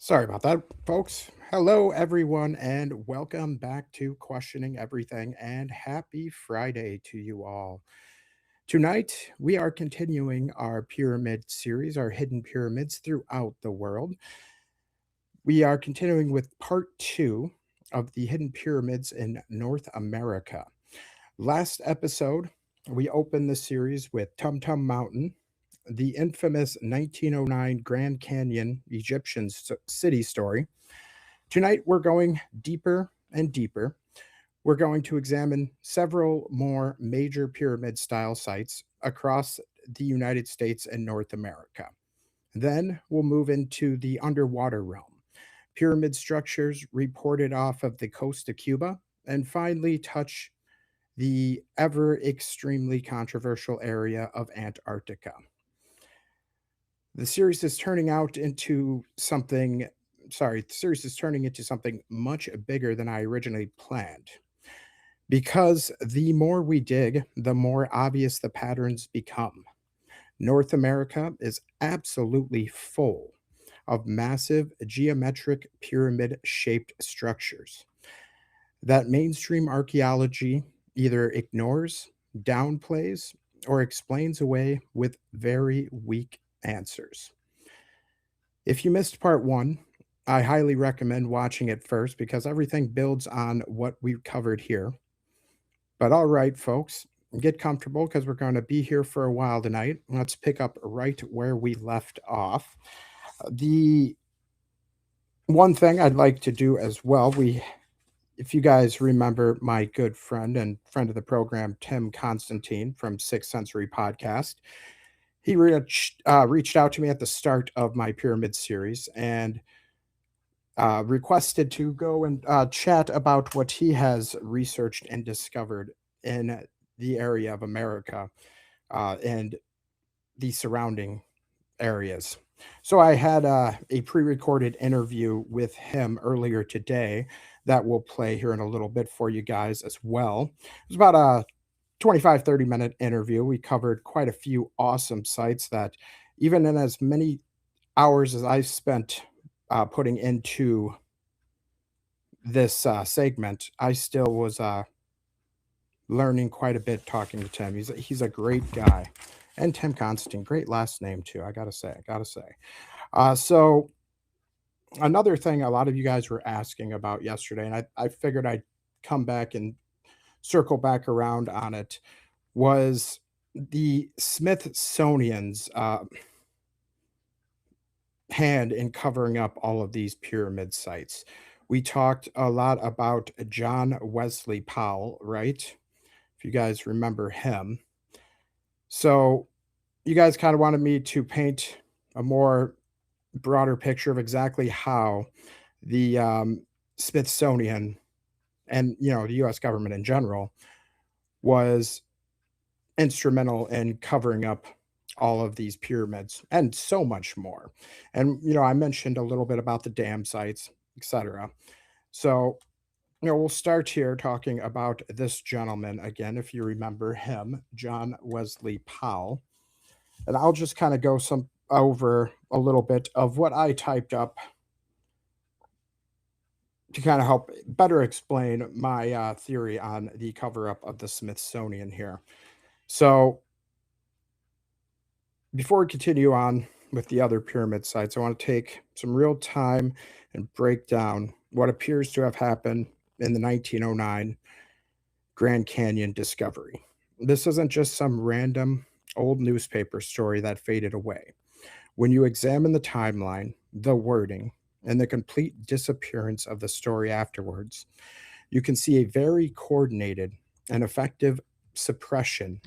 Sorry about that, folks. Hello, everyone, and welcome back to Questioning Everything, and happy Friday to you all. Tonight, we are continuing our pyramid series, our hidden pyramids throughout the world. We are continuing with part two of the hidden pyramids in North America. Last episode, we opened the series with Tum Tum Mountain, the infamous 1909 Grand Canyon Egyptian city story. Tonight, we're going deeper and deeper. We're going to examine several more major pyramid style sites across the United States and North America. Then we'll move into the underwater realm, pyramid structures reported off of the coast of Cuba, and finally touch the ever extremely controversial area of Antarctica. The series is turning out into something the series is turning into something much bigger than I originally planned. Because the more we dig, the more obvious the patterns become. North America is absolutely full of massive geometric pyramid shaped structures that mainstream archaeology either ignores, downplays, or explains away with very weak answers. If you missed part one, I highly recommend watching it first because everything builds on what we covered here. But all right, folks, get comfortable because we're going to be here for a while tonight. Let's pick up right where we left off. The one thing I'd like to do as well, if you guys remember my good friend and friend of the program, Tim Constantine from Sixth Sensory Podcast, he reached out to me at the start of my pyramid series and requested to go and chat about what he has researched and discovered in the area of America and the surrounding areas. So I had a pre-recorded interview with him earlier today that will play here in a little bit for you guys as well. It was about a 25-30 minute interview. We covered quite a few awesome sites that even in as many hours as I spent putting into this segment, I still was learning quite a bit talking to Tim. He's a great guy, and Tim Constantine, great last name too. I gotta say. So another thing a lot of you guys were asking about yesterday, and I figured I'd come back and circle back around on it, was the Smithsonian's hand in covering up all of these pyramid sites. We talked a lot about John Wesley Powell, right? If you guys remember him. So you guys kind of wanted me to paint a more broader picture of exactly how the Smithsonian and the U.S. government in general was instrumental in covering up all of these pyramids and so much more. And I mentioned a little bit about the dam sites, etc. So we'll start here talking about this gentleman again, if you remember him, John Wesley Powell. And I'll just kind of go over a little bit of what I typed up to kind of help better explain my theory on the cover up of the Smithsonian here. So before we continue on with the other pyramid sites, I want to take some real time and break down what appears to have happened in the 1909 Grand Canyon discovery. This isn't just some random old newspaper story that faded away. When you examine the timeline, the wording, and the complete disappearance of the story afterwards, you can see a very coordinated and effective suppression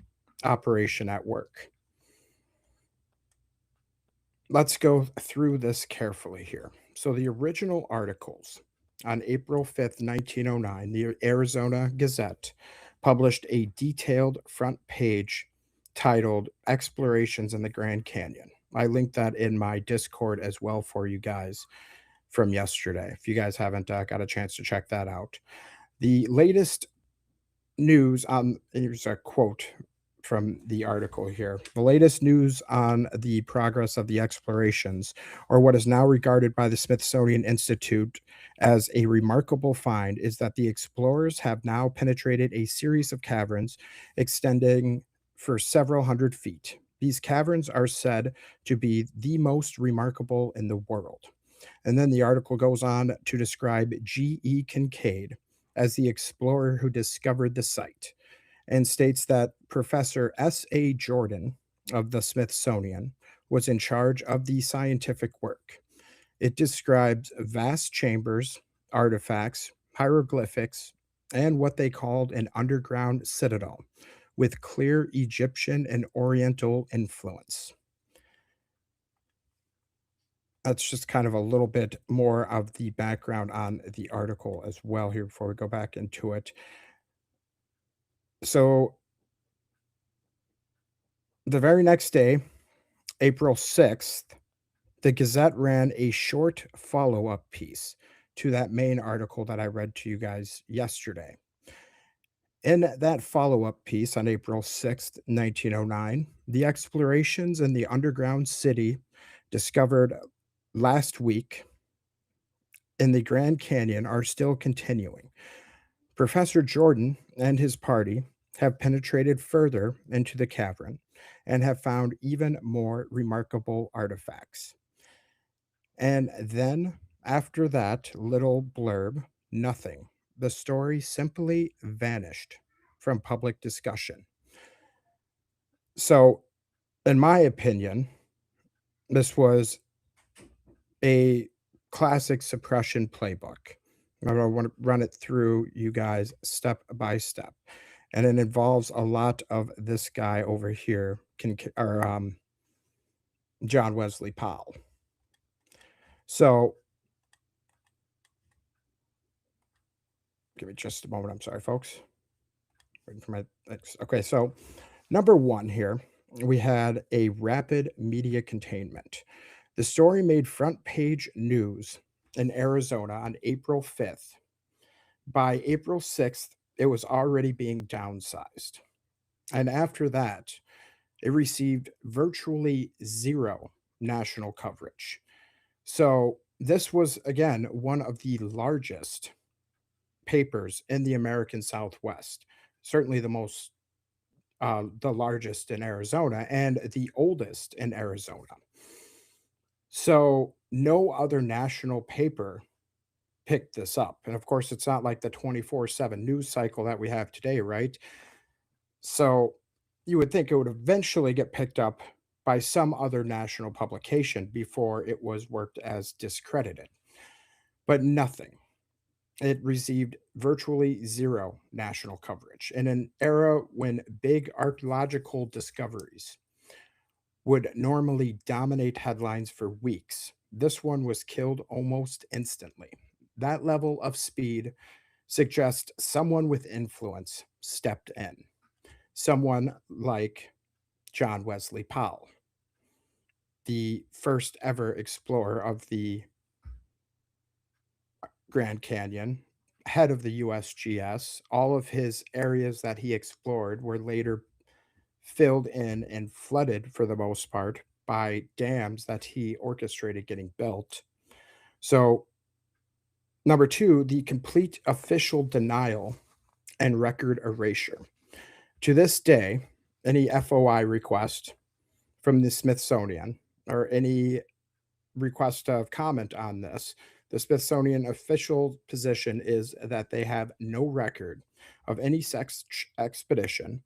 operation at work. Let's go through this carefully here. So, the original articles on April 5th, 1909, the Arizona Gazette published a detailed front page titled Explorations in the Grand Canyon. I linked that in my Discord as well for you guys from yesterday. If you guys haven't got a chance to check that out, the latest news on, here's a quote from the article here. The latest news on the progress of the explorations, or what is now regarded by the Smithsonian Institute as a remarkable find, is that the explorers have now penetrated a series of caverns extending for several hundred feet. These caverns are said to be the most remarkable in the world. And then the article goes on to describe G.E. Kincaid as the explorer who discovered the site and states that Professor S.A. Jordan of the Smithsonian was in charge of the scientific work. It describes vast chambers, artifacts, hieroglyphics, and what they called an underground citadel with clear Egyptian and Oriental influence. That's just kind of a little bit more of the background on the article as well here before we go back into it. So the very next day, April 6th, the Gazette ran a short follow-up piece to that main article that I read to you guys yesterday. In that follow-up piece on April 6th, 1909, the explorations in the underground city discovered last week in the Grand Canyon are still continuing. Professor Jordan and his party have penetrated further into the cavern and have found even more remarkable artifacts. And then, after that little blurb, nothing. The story simply vanished from public discussion. So, in my opinion, this was a classic suppression playbook. I want to run it through you guys step by step. And it involves a lot of this guy over here, John Wesley Powell. So, give me just a moment. I'm sorry, folks. Waiting for my okay. So, number one here, we had a rapid media containment. The story made front page news in Arizona on April 5th. By April 6th, it was already being downsized. And after that, it received virtually zero national coverage. So, this was, again, one of the largest papers in the American Southwest, certainly the largest in Arizona and the oldest in Arizona. So, no other national paper picked this up. And of course, it's not like the 24/7 news cycle that we have today, right? So, you would think it would eventually get picked up by some other national publication before it was worked as discredited. But nothing. It received virtually zero national coverage. In an era when big archaeological discoveries would normally dominate headlines for weeks, this one was killed almost instantly. That level of speed suggests someone with influence stepped in. Someone like John Wesley Powell, the first ever explorer of the Grand Canyon, head of the USGS. All of his areas that he explored were later filled in and flooded for the most part by dams that he orchestrated getting built. So, number two, the complete official denial and record erasure. To this day, any FOI request from the Smithsonian or any request of comment on this, the Smithsonian official position is that they have no record of any sex expedition,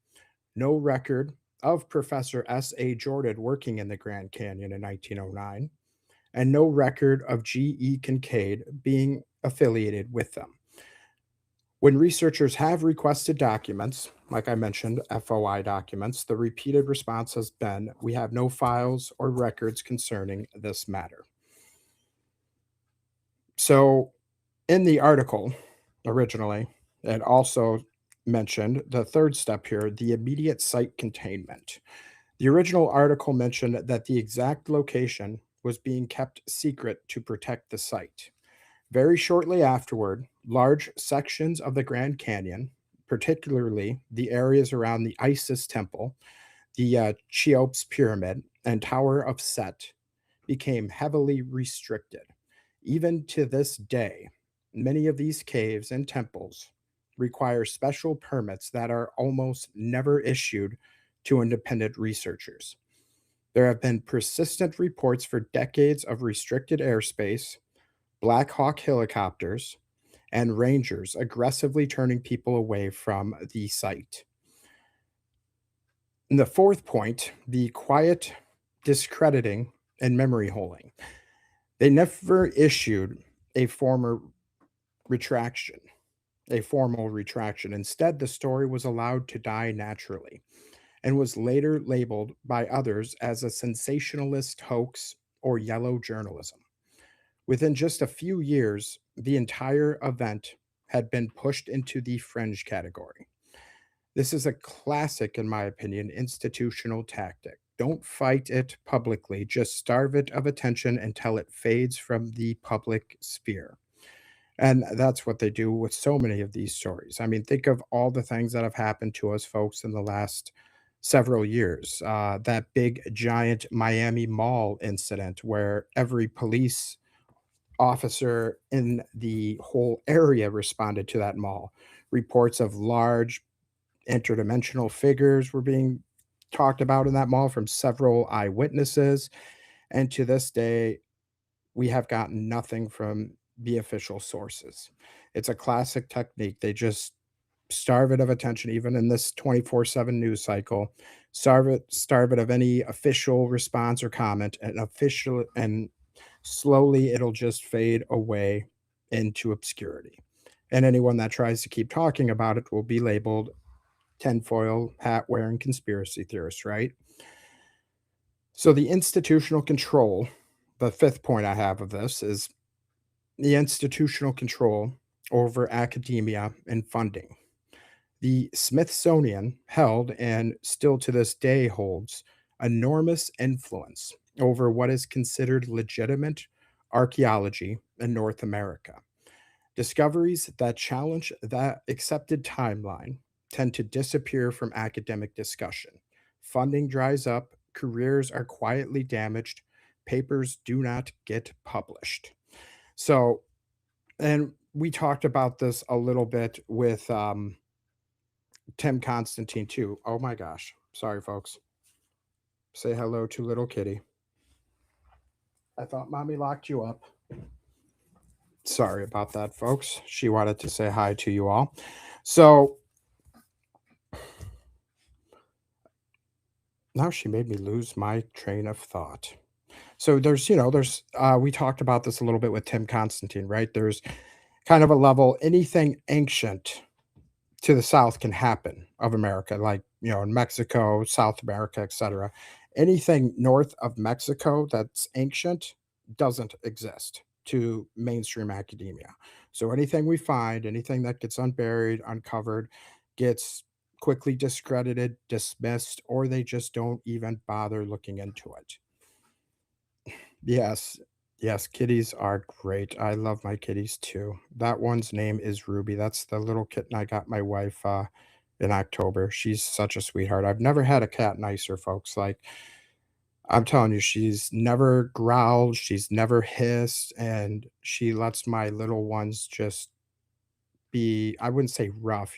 no record of Professor S.A. Jordan working in the Grand Canyon in 1909, and no record of G.E. Kincaid being affiliated with them. When researchers have requested documents, like I mentioned, FOI documents, the repeated response has been, we have no files or records concerning this matter. So, in the article originally, it also mentioned the third step here, the immediate site containment. The original article mentioned that the exact location was being kept secret to protect the site. Very shortly afterward, large sections of the Grand Canyon, particularly the areas around the Isis temple, the Cheops pyramid, and Tower of Set, became heavily restricted. Even to this day, many of these caves and temples require special permits that are almost never issued to independent researchers. There have been persistent reports for decades of restricted airspace, Black Hawk helicopters, and rangers aggressively turning people away from the site. And the fourth point, the quiet discrediting and memory holding. They never issued a former retraction, a formal retraction. Instead, the story was allowed to die naturally and was later labeled by others as a sensationalist hoax or yellow journalism. Within just a few years, the entire event had been pushed into the fringe category. This is a classic, in my opinion, institutional tactic. Don't fight it publicly, just starve it of attention until it fades from the public sphere. And that's what they do with so many of these stories. I mean, think of all the things that have happened to us folks in the last several years. That big, giant Miami Mall incident where every police officer in the whole area responded to that mall. Reports of large interdimensional figures were being talked about in that mall from several eyewitnesses. And to this day, we have gotten nothing from the official sources. It's a classic technique. They just starve it of attention, even in this 24/7 news cycle. Starve it of any official response or comment, and official and slowly it'll just fade away into obscurity. And anyone that tries to keep talking about it will be labeled tinfoil hat wearing conspiracy theorist, right? So the institutional control, the fifth point I have of this is the institutional control over academia and funding. The Smithsonian held and still to this day holds enormous influence over what is considered legitimate archaeology in North America. Discoveries that challenge that accepted timeline tend to disappear from academic discussion. Funding dries up, careers are quietly damaged, papers do not get published. So, and we talked about this a little bit with Tim Constantine too. Oh my gosh. Sorry, folks. Say hello to little kitty. I thought mommy locked you up. Sorry about that, folks. She wanted to say hi to you all. So now she made me lose my train of thought. So we talked about this a little bit with Tim Constantine, right? There's kind of a level, anything ancient to the south can happen of America, like, in Mexico, South America, etc. Anything north of Mexico that's ancient doesn't exist to mainstream academia. So anything we find, anything that gets unburied, uncovered, gets quickly discredited, dismissed, or they just don't even bother looking into it. Yes. Yes, kitties are great. I love my kitties too. That one's name is Ruby. That's the little kitten I got my wife in October. She's such a sweetheart. I've never had a cat nicer, folks. Like, I'm telling you, she's never growled, she's never hissed, and she lets my little ones just be, I wouldn't say rough,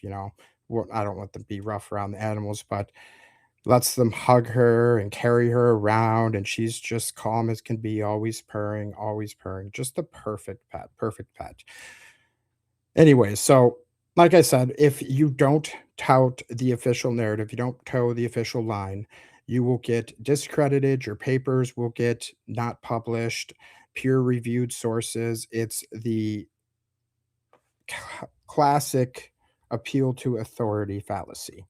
Well, I don't want them to be rough around the animals, but lets them hug her and carry her around, and she's just calm as can be, always purring. Just the perfect pet, perfect pet. Anyway, so like I said, if you don't tout the official narrative, you don't toe the official line, you will get discredited, your papers will get not published, peer-reviewed sources. It's the classic appeal to authority fallacy.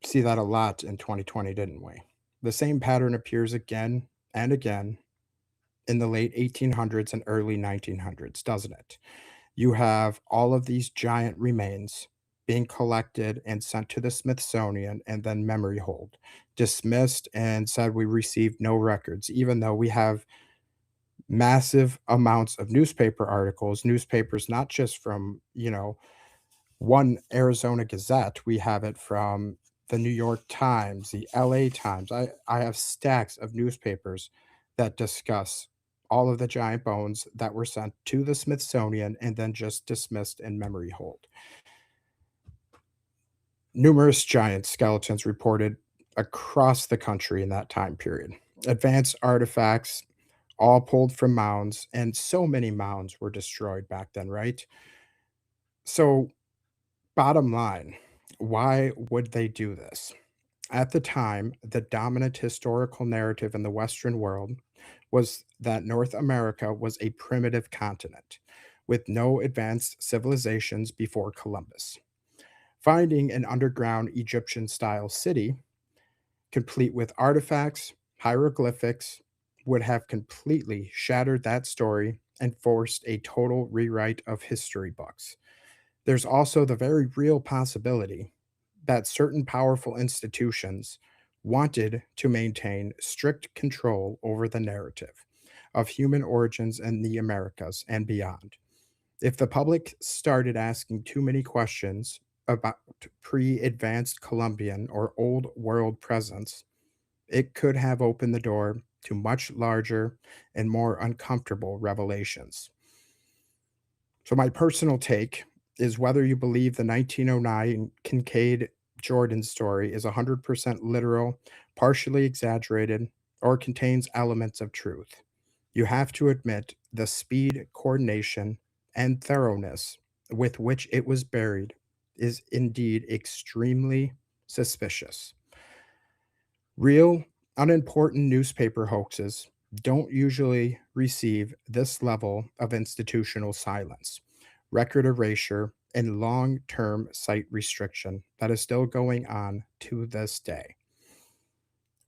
See that a lot in 2020, didn't we? The same pattern appears again and again in the late 1800s and early 1900s, doesn't it? You have all of these giant remains being collected and sent to the Smithsonian and then memory hold, dismissed and said we received no records, even though we have massive amounts of newspaper articles, newspapers not just from, One Arizona Gazette, we have it from the New York Times, the LA Times. I have stacks of newspapers that discuss all of the giant bones that were sent to the Smithsonian and then just dismissed in memory hold. Numerous giant skeletons reported across the country in that time period. Advanced artifacts, all pulled from mounds, and so many mounds were destroyed back then, right? So, bottom line, why would they do this? At the time, the dominant historical narrative in the Western world was that North America was a primitive continent with no advanced civilizations before Columbus. Finding an underground Egyptian style city, complete with artifacts, hieroglyphics, would have completely shattered that story and forced a total rewrite of history books. There's also the very real possibility that certain powerful institutions wanted to maintain strict control over the narrative of human origins in the Americas and beyond. If the public started asking too many questions about pre advanced Columbian or Old World presence, it could have opened the door to much larger and more uncomfortable revelations. So, my personal take is whether you believe the 1909 Kincaid Jordan story is 100% literal, partially exaggerated, or contains elements of truth. You have to admit the speed, coordination, and thoroughness with which it was buried is indeed extremely suspicious. Real, unimportant newspaper hoaxes don't usually receive this level of institutional silence, record erasure, and long term site restriction that is still going on to this day.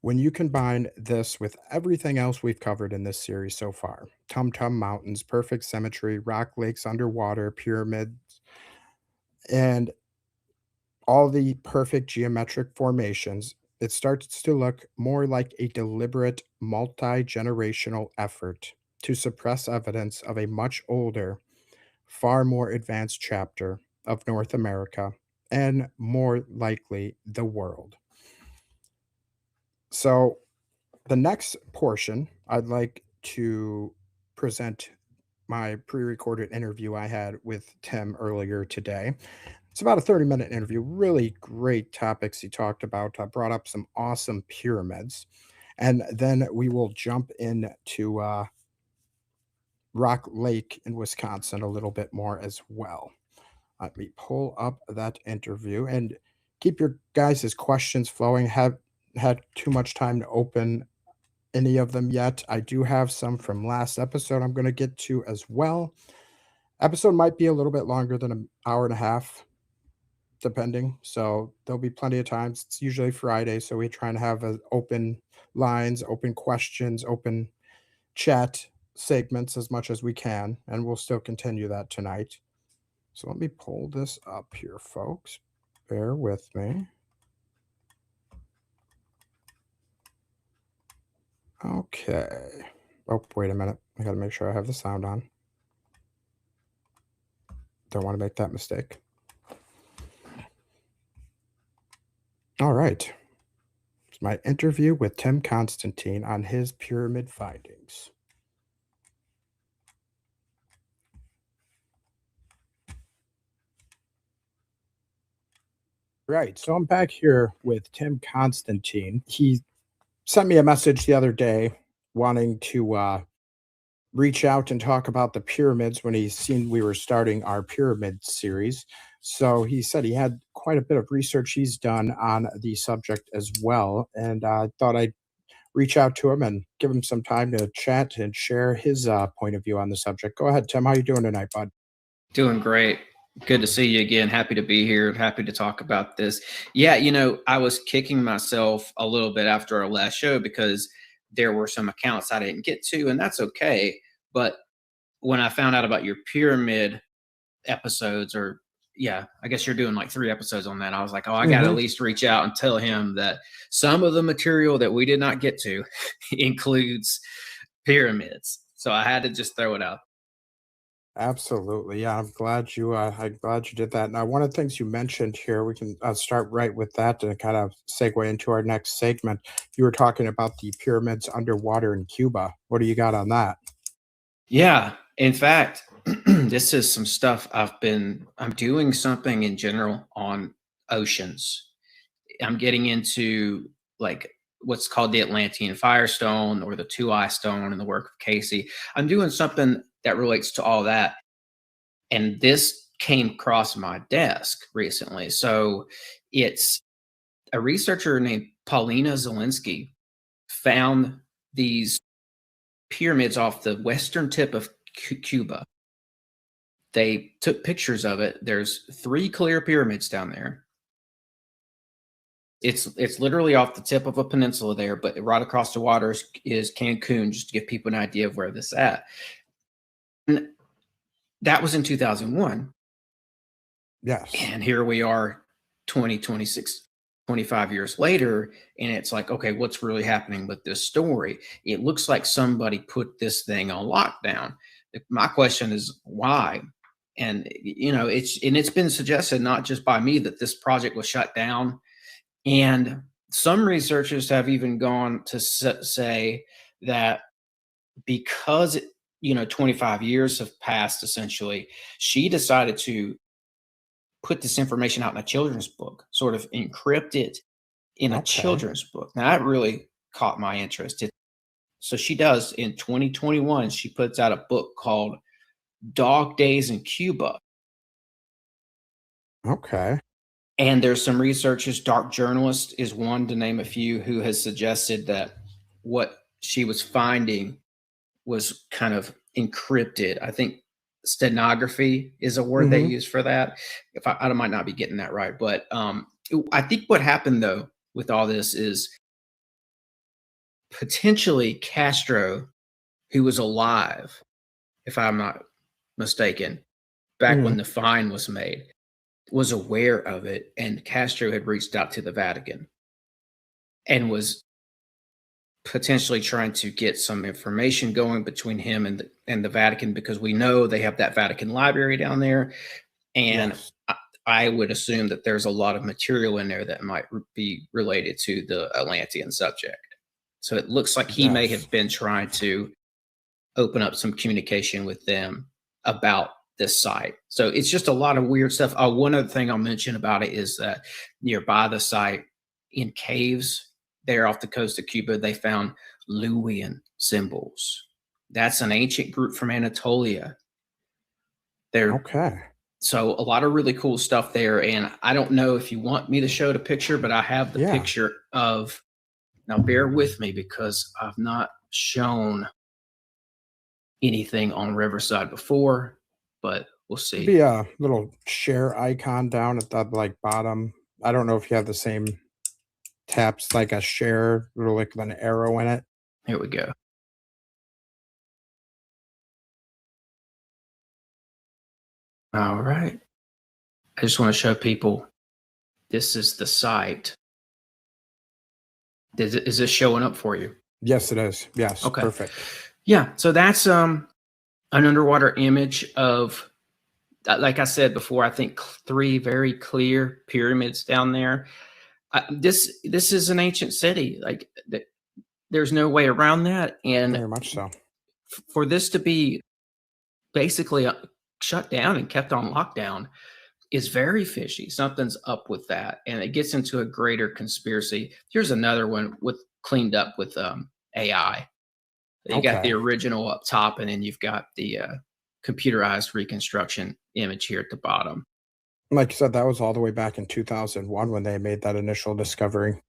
When you combine this with everything else we've covered in this series so far, Tum Tum Mountains, perfect symmetry, rock lakes underwater, pyramids, and all the perfect geometric formations, it starts to look more like a deliberate multi generational effort to suppress evidence of a much older, far more advanced chapter of North America and more likely the world. So, the next portion, I'd like to present my pre recorded interview I had with Tim earlier today. It's about a 30-minute interview, really great topics he talked about. I brought up some awesome pyramids. And then we will jump into Rock Lake in Wisconsin a little bit more as well. Let me pull up that interview and keep your guys' questions flowing. Have had too much time to open any of them yet. I do have some from last episode I'm going to get to as well. Episode might be a little bit longer than an hour and a half, depending. So there'll be plenty of times. It's usually Friday, so we try and have open lines, open questions, open chat segments as much as we can, and we'll still continue that tonight. So let me pull this up here, folks. Bear with me. Okay. Oh, wait a minute. I got to make sure I have the sound on. Don't want to make that mistake. All right. It's my interview with Tim Constantine on his pyramid findings. Right. So I'm back here with Tim Constantine. He sent me a message the other day wanting to reach out and talk about the pyramids when he seen we were starting our pyramid series. So he said he had quite a bit of research he's done on the subject as well. And I thought I'd reach out to him and give him some time to chat and share his point of view on the subject. Go ahead, Tim. How you doing tonight, bud? Doing great. Good to see you again. Happy to be here. Happy to talk about this. Yeah, I was kicking myself a little bit after our last show because there were some accounts I didn't get to, and that's okay. But when I found out about your pyramid episodes, or yeah, I guess you're doing like 3 episodes on that, I was like, oh, I got to at Hmm. least reach out and tell him that some of the material that we did not get to includes pyramids. So I had to just throw it out. Absolutely. Yeah, I'm glad you did that. Now, one of the things you mentioned here, we can start right with that to kind of segue into our next segment. You were talking about the pyramids underwater in Cuba. What do you got on that? Yeah. In fact, this is some stuff I'm doing something in general on oceans. I'm getting into like what's called the Atlantean Firestone or the Two Eye Stone and the work of Casey. I'm doing something that relates to all that. And this came across my desk recently. So it's a researcher named Paulina Zelinsky found these pyramids off the western tip of Cuba. They took pictures of it. There's three clear pyramids down there. It's literally off the tip of a peninsula there, but right across the water is Cancun, just to give people an idea of where this at. And that was in 2001. Yes. And here we are 20, 26, 25 years later, and it's like, okay, what's really happening with this story? It looks like somebody put this thing on lockdown. My question is why? And it's been suggested not just by me that this project was shut down, and some researchers have even gone to say that because 25 years have passed, essentially, she decided to put this information out in a children's book, sort of encrypt it in a Okay. children's book. Now that really caught my interest. So she does in 2021, she puts out a book called Dog Days in Cuba. Okay. And there's some researchers, Dark Journalist is one to name a few, who has suggested that what she was finding was kind of encrypted. I think stenography is a word they Mm-hmm. use for that. If I might not be getting that right, but I think what happened though with all this is potentially Castro, who was alive, if I'm not mistaken, back Mm-hmm. when the fine was made, was aware of it, and Castro had reached out to the Vatican and was potentially trying to get some information going between him and the Vatican, because we know they have that Vatican library down there, and Yes. I would assume that there's a lot of material in there that might be related to the Atlantean subject. So it looks like he may Yes. have been trying to open up some communication with them about this site. So it's just a lot of weird stuff. One other thing I'll mention about it is that nearby the site, in caves there off the coast of Cuba, they found Luwian symbols. That's an ancient group from Anatolia. They're Okay. So a lot of really cool stuff there. And I don't know if you want me to show the picture, but I have the Yeah. picture of, now bear with me because I've not shown anything on Riverside before, but we'll Should see. be a little share icon down at the like bottom. I don't know if you have the same taps like a share, little like an arrow in it. Here we go. All right. I just want to show people this is the site. Is this showing up for you? Yes, it is. Yes, Okay. perfect. Yeah. So that's an underwater image of, like I said before, I think three very clear pyramids down there. This is an ancient city. Like there's no way around that. And Very much so. for this to be basically shut down and kept on lockdown is very fishy. Something's up with that, and it gets into a greater conspiracy. Here's another one with cleaned up with AI. You got the Okay. original up top, and then you've got the computerized reconstruction image here at the bottom. Like you said, that was all the way back in 2001 when they made that initial discovery.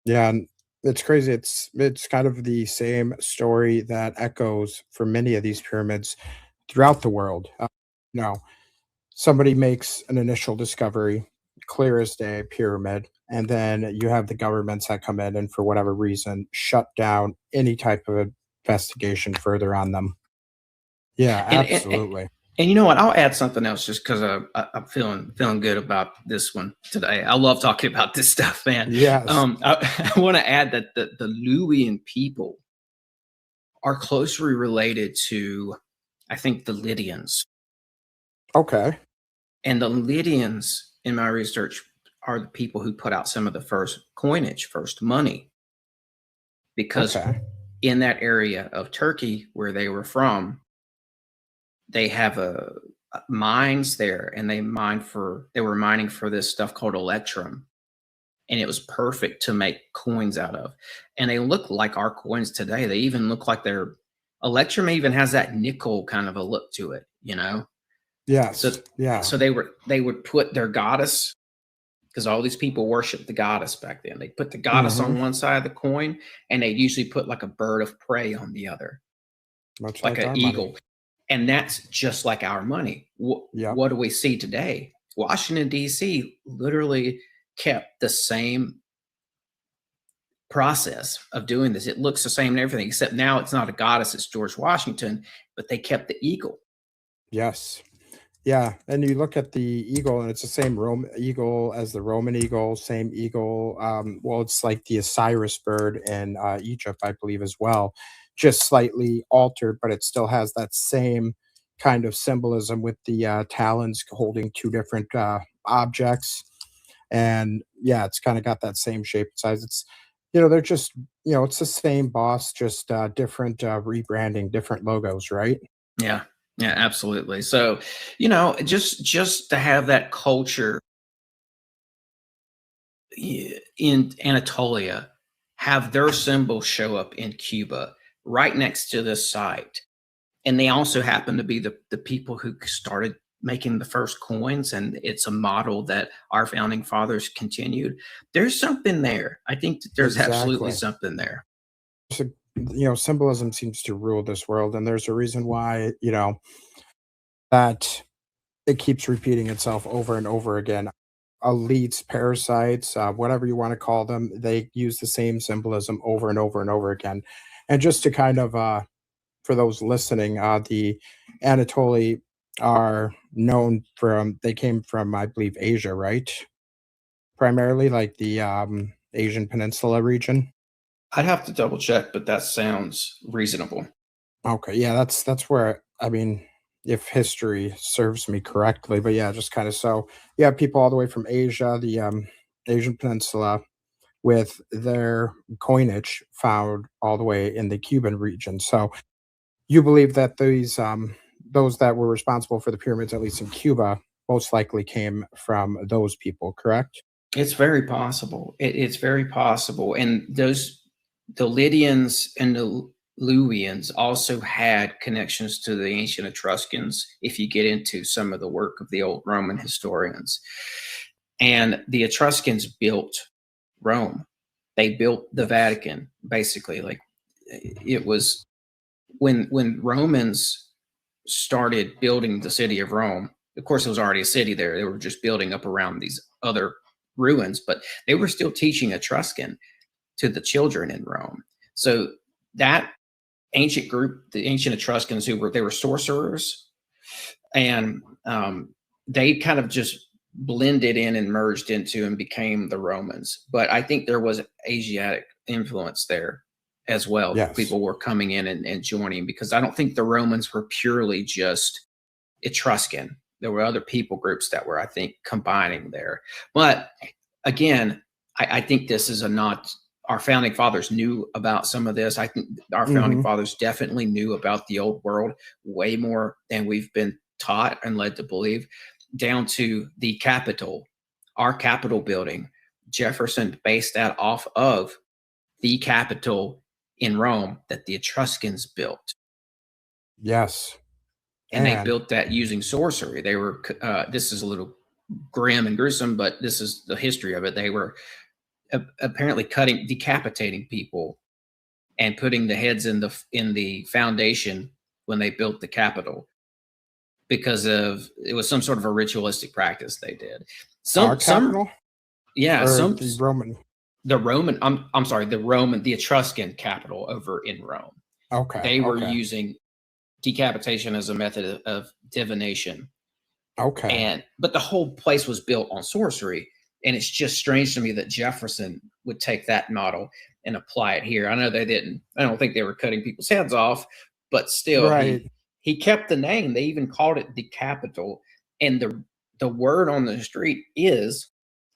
Yeah, and it's crazy. It's kind of the same story that echoes for many of these pyramids throughout the world. You know, somebody makes an initial discovery, clear as day, pyramid, and then you have the governments that come in and for whatever reason shut down any type of investigation further on them. Yeah, And and, and absolutely. and you know what? I'll add something else just because I'm feeling good about this one today. I love talking about this stuff, man. Yes. I want to add that the Luwian people are closely related to, I think, the Lydians. Okay. And the Lydians, in my research, are the people who put out some of the first coinage, first money, because Okay. in that area of Turkey where they were from, they have mines there, and they were mining for this stuff called electrum, and it was perfect to make coins out of. And they look like our coins today. They even look like they're electrum even has that nickel kind of a look to it, you know. So Yes. Yeah. so they would put their goddess, because all these people worshiped the goddess back then. They put the goddess Hmm. on one side of the coin, and they'd usually put like a bird of prey on the other, Much like like an our money. eagle. And that's just like our money. Yep. What do we see today? Washington, D.C. literally kept the same process of doing this. It looks the same and everything, except now it's not a goddess, it's George Washington, but they kept the eagle. Yes. Yeah, and you look at the eagle, and it's the same Rome eagle as the Roman eagle, same eagle. Well, it's like the Osiris bird in Egypt, I believe, as well, just slightly altered, but it still has that same kind of symbolism with the talons holding two different objects. And yeah, it's kind of got that same shape and size. It's, they're just, it's the same boss, just different rebranding, different logos, right? Yeah. Yeah, absolutely. So, just to have that culture in Anatolia, have their symbol show up in Cuba right next to this site. And they also happen to be the people who started making the first coins, and it's a model that our founding fathers continued. There's something there. I think that there's absolutely Exactly. something there. So, symbolism seems to rule this world, and there's a reason why, that it keeps repeating itself over and over again. Elites, parasites, whatever you want to call them, they use the same symbolism over and over and over again. And just to kind of, for those listening, the Anatoli are known from, they came from, I believe, Asia, right? Primarily like the Asian Peninsula region. I'd have to double check, but that sounds reasonable. Okay, yeah, that's where, I mean, if history serves me correctly, but yeah, just kind of so yeah, people all the way from Asia, the Asian Peninsula, with their coinage found all the way in the Cuban region. So you believe that those that were responsible for the pyramids, at least in Cuba, most likely came from those people, correct? It's very possible. It's very possible. And the Lydians and the Luwians also had connections to the ancient Etruscans, if you get into some of the work of the old Roman historians. And the Etruscans built Rome. They built the Yes. Vatican, basically. Like it was when Romans started building the city of Rome. Of course, it was already a city there. They were just building up around these other ruins, but they were still teaching Etruscan to the children in Rome. So that ancient group, the ancient Etruscans, they were sorcerers, and they kind of just blended in and merged into and became the Romans. But I think there was Asiatic influence there as well. Yes. People were coming in and joining, because I don't think the Romans were purely just Etruscan. There were other people groups that were, I think, combining there. But again, I think this is a not our founding fathers knew about some of this. I think our founding Hmm. fathers definitely knew about the old world way more than we've been taught and led to believe, down to the Capitol, our Capitol building. Jefferson based that off of the Capitol in Rome that the Etruscans built, Yes. and they And built that using sorcery. They were this is a little grim and gruesome, but this is the history of it. They were apparently decapitating people and putting the heads in the foundation when they built the Capitol, because of it was some sort of a ritualistic practice they did. our Some capital yeah, or some the Roman? the Roman I'm sorry, the Etruscan capital over in Rome. Okay. They were Okay. using decapitation as a method of divination. Okay. And but the whole place was built on sorcery, and it's just strange to me that Jefferson would take that model and apply it here. I know they didn't. I don't think they were cutting people's heads off, but still, Right. he kept the name. They even called it the Capitol, And the word on the street is,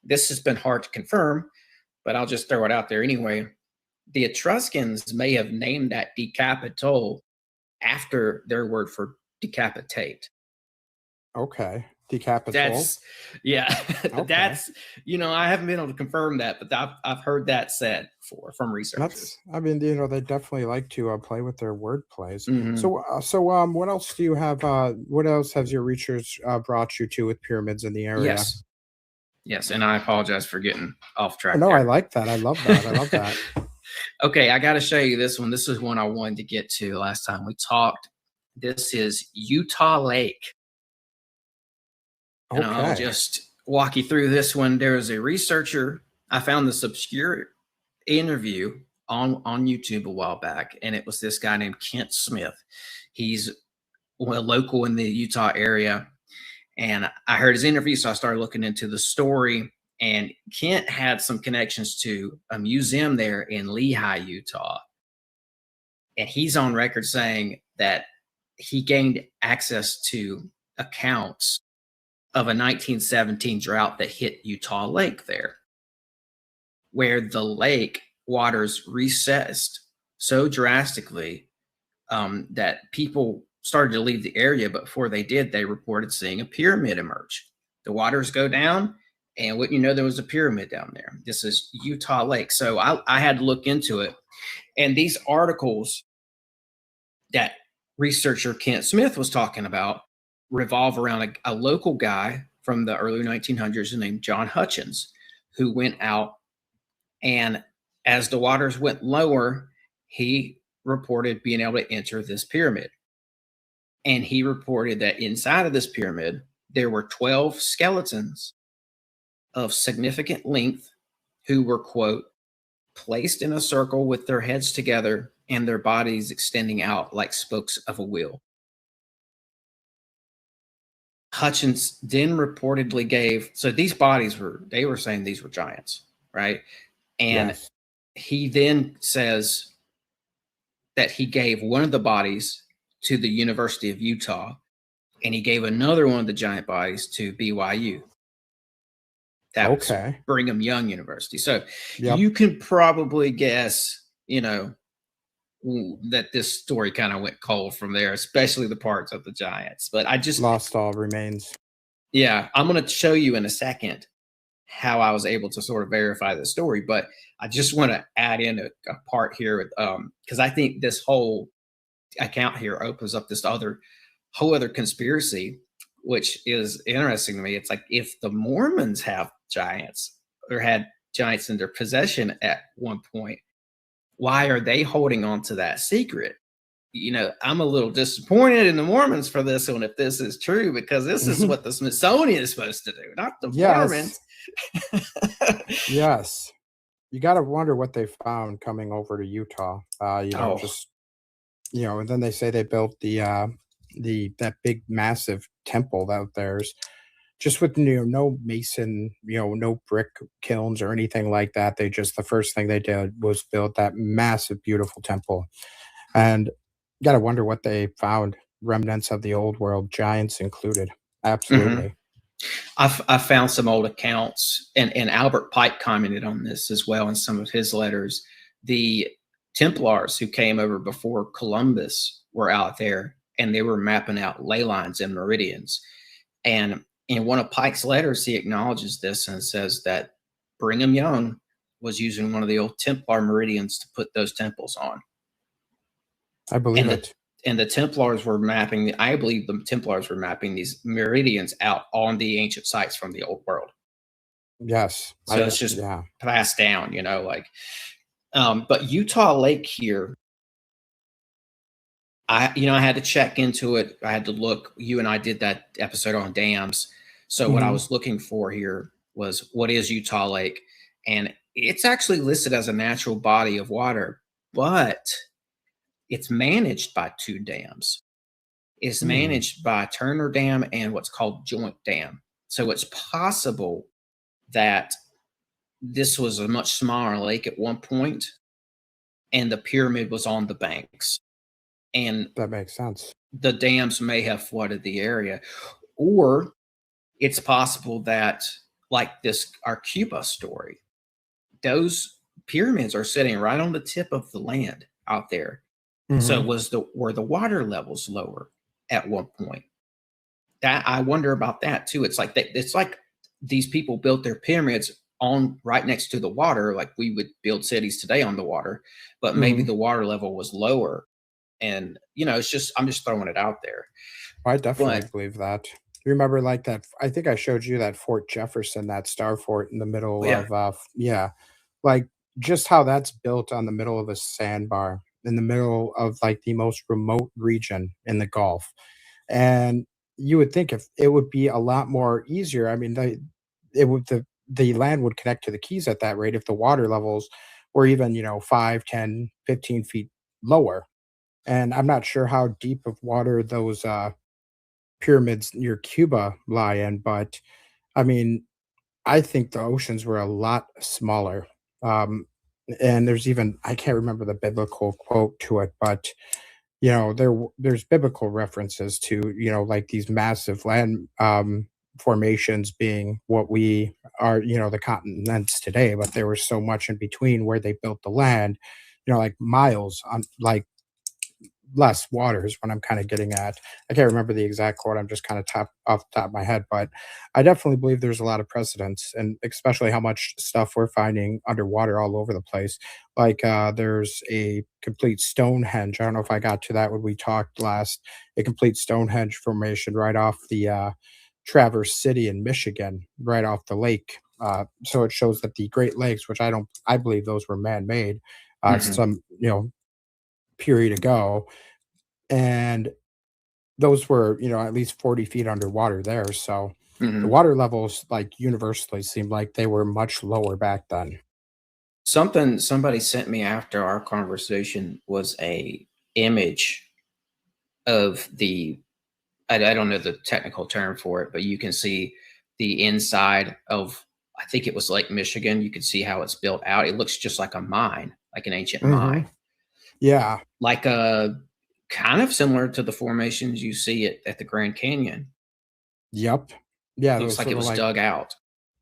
this has been hard to confirm, but I'll just throw it out there anyway. The Etruscans may have named that decapitol after their word for decapitate. Okay. Decapitol. That's, yeah, Okay. that's, I haven't been able to confirm that, but I've heard that said from researchers. I mean, they definitely like to play with their word plays. Mhm. So, what else do you have? What else has your research brought you to with pyramids in the area? Yes, and I apologize for getting off track. No, there. I like that. I love that. I love that. Okay, I got to show you this one. This is one I wanted to get to last time we talked. This is Utah Lake. And I'll Okay. just walk you through this one. There was a researcher. I found this obscure interview on YouTube a while back, and it was this guy named Kent Smith. He's local in the Utah area, and I heard his interview, so I started looking into the story. And Kent had some connections to a museum there in Lehi, Utah. And he's on record saying that he gained access to accounts of a 1917 drought that hit Utah Lake there, where the lake waters recessed so drastically that people started to leave the area. But before they did, they reported seeing a pyramid emerge. The waters go down, and wouldn't you know, there was a pyramid down there. This is Utah Lake. So I had to look into it. And these articles that researcher Kent Smith was talking about revolve around a local guy from the early 1900s named John Hutchins, who went out, and as the waters went lower, he reported being able to enter this pyramid. And he reported that inside of this pyramid, there were 12 skeletons of significant length who were, quote, placed in a circle with their heads together and their bodies extending out like spokes of a wheel. Hutchins then reportedly gave, so these bodies they were saying these were giants, right? And Yes. he then says that he gave one of the bodies to the University of Utah, and he gave another one of the giant bodies to BYU. That's Okay. Brigham Young University. So Yep. you can probably guess, that this story kind of went cold from there, especially the parts of the giants. But I just Lost all remains. Yeah, I'm going to show you in a second how I was able to sort of verify the story. But I just want to add in a part here, because I think this whole account here opens up this whole other conspiracy, which is interesting to me. It's like, if the Mormons have giants or had giants in their possession at one point, why are they holding on to that secret? I'm a little disappointed in the Mormons for this one, if this is true, because this is what the Smithsonian is supposed to do, not the Mormons. Yes. You got to wonder what they found coming over to Utah. And then they say they built that big massive temple out there's just with no mason, no brick kilns or anything like that. The first thing they did was build that massive, beautiful temple. And got to wonder what they found, remnants of the old world, giants included. Absolutely. I found some old accounts, and Albert Pike commented on this as well in some of his letters. The Templars who came over before Columbus were out there, and they were mapping out ley lines and meridians. And in one of Pike's letters, he acknowledges this and says that Brigham Young was using one of the old Templar meridians to put those temples on. I believe it. And the Templars were I believe the Templars were mapping these meridians out on the ancient sites from the old world. Yes. So it's just passed down, but Utah Lake here, I had to check into it. I had to look. You and I did that episode on dams. So what I was looking for here was, what is Utah Lake? And it's actually listed as a natural body of water, but it's managed by two dams. It's managed by Turner Dam and what's called Joint Dam. So it's possible that this was a much smaller lake at one point, and the pyramid was on the banks. And that makes sense. The dams may have flooded the area. Or it's possible that, like this, our Cuba story, those pyramids are sitting right on the tip of the land out there. So Hmm. were the water levels lower at one point? That I wonder about that too. It's like these people built their pyramids on right next to the water, like we would build cities today on the water, but maybe Hmm. the water level was lower. And it's just, I'm just throwing it out there. I definitely But believe that. You remember like that? I think I showed you that Fort Jefferson, that star fort in the middle yeah. of, yeah, like just how that's built on the middle of a sandbar in the middle of like the most remote region in the Gulf. And you would think if it would be a lot more easier. I mean, the land would connect to the Keys at that rate if the water levels were even, 5, 10, 15 feet lower. And I'm not sure how deep of water those pyramids near Cuba lie in, but I mean, I think the oceans were a lot smaller. Um, and there's even I can't remember the biblical quote to it, but there's biblical references to like these massive land formations being what we are, the continents today. But there was so much in between where they built the land, like miles on like less water is what I'm kind of getting at. I can't remember the exact quote. I'm just kind of top off the top of my head, but I definitely believe there's a lot of precedents, and especially how much stuff we're finding underwater all over the place. Like there's a complete Stonehenge. I don't know if I got to that when we talked last. A complete Stonehenge formation right off the Traverse City in Michigan, right off the lake. So it shows that the Great Lakes, which I believe those were man-made, Hmm. some period ago, and those were, at least 40 feet underwater there. So the Hmm. water levels, like universally, seemed like they were much lower back then. Something somebody sent me after our conversation was a image of the, I don't know the technical term for it, but you can see the inside of, I think it was Lake Michigan. You could see how it's built out. It looks just like a mine, like an ancient Hmm. mine, Yeah. like a kind of similar to the formations you see at the Grand Canyon. Yep. Yeah. Looks Those like it little was like dug out.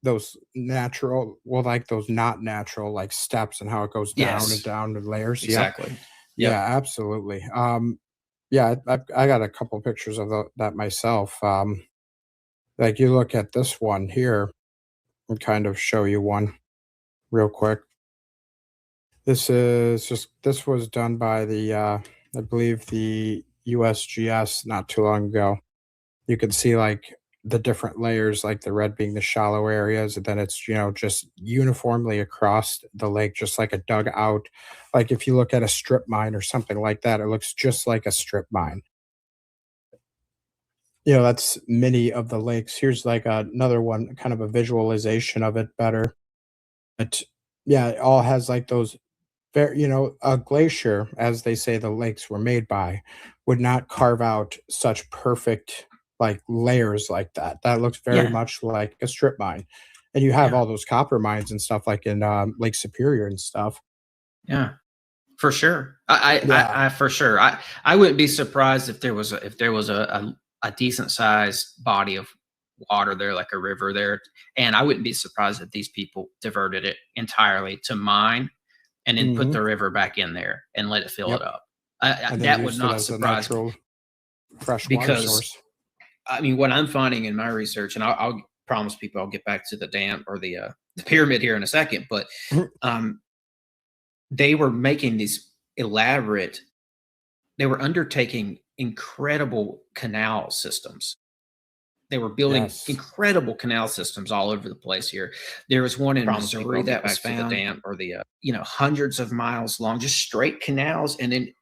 those natural, well, like those not natural like steps and how it goes down and Yes, down in layers. Yep. exactly. Yeah. Yep. Absolutely. Yeah. I got a couple pictures of that myself. Like you look at this one here and kind of show you one real quick. This was done by the I believe the USGS not too long ago. You can see like the different layers, like the red being the shallow areas, and then it's just uniformly across the lake, just like a dug out. Like if you look at a strip mine or something like that, it looks just like a strip mine. That's many of the lakes. Here's like another one, kind of a visualization of it better. But yeah, it all has like those a glacier, as they say the lakes were made by, would not carve out such perfect like layers like that. That looks very Yeah. much like a strip mine. And you have Yeah. all those copper mines and stuff like in Lake Superior and stuff. Yeah. For sure. Yeah. For sure. I wouldn't be surprised if there was a decent sized body of water there, like a river there. And I wouldn't be surprised if these people diverted it entirely to mine and then put Hmm. the river back in there and let it fill it Yep. up. And then That would used it not as a surprise me natural fresh water because source. I mean, what I'm finding in my research, and I'll promise people I'll get back to the dam or the pyramid here in a second, but um, they were making these elaborate, they were undertaking incredible canal systems. They were building Yes. incredible canal systems all over the place here. There was one in Promise people Missouri I'll get that was back to the found, dam. or hundreds of miles long, just straight canals. And then,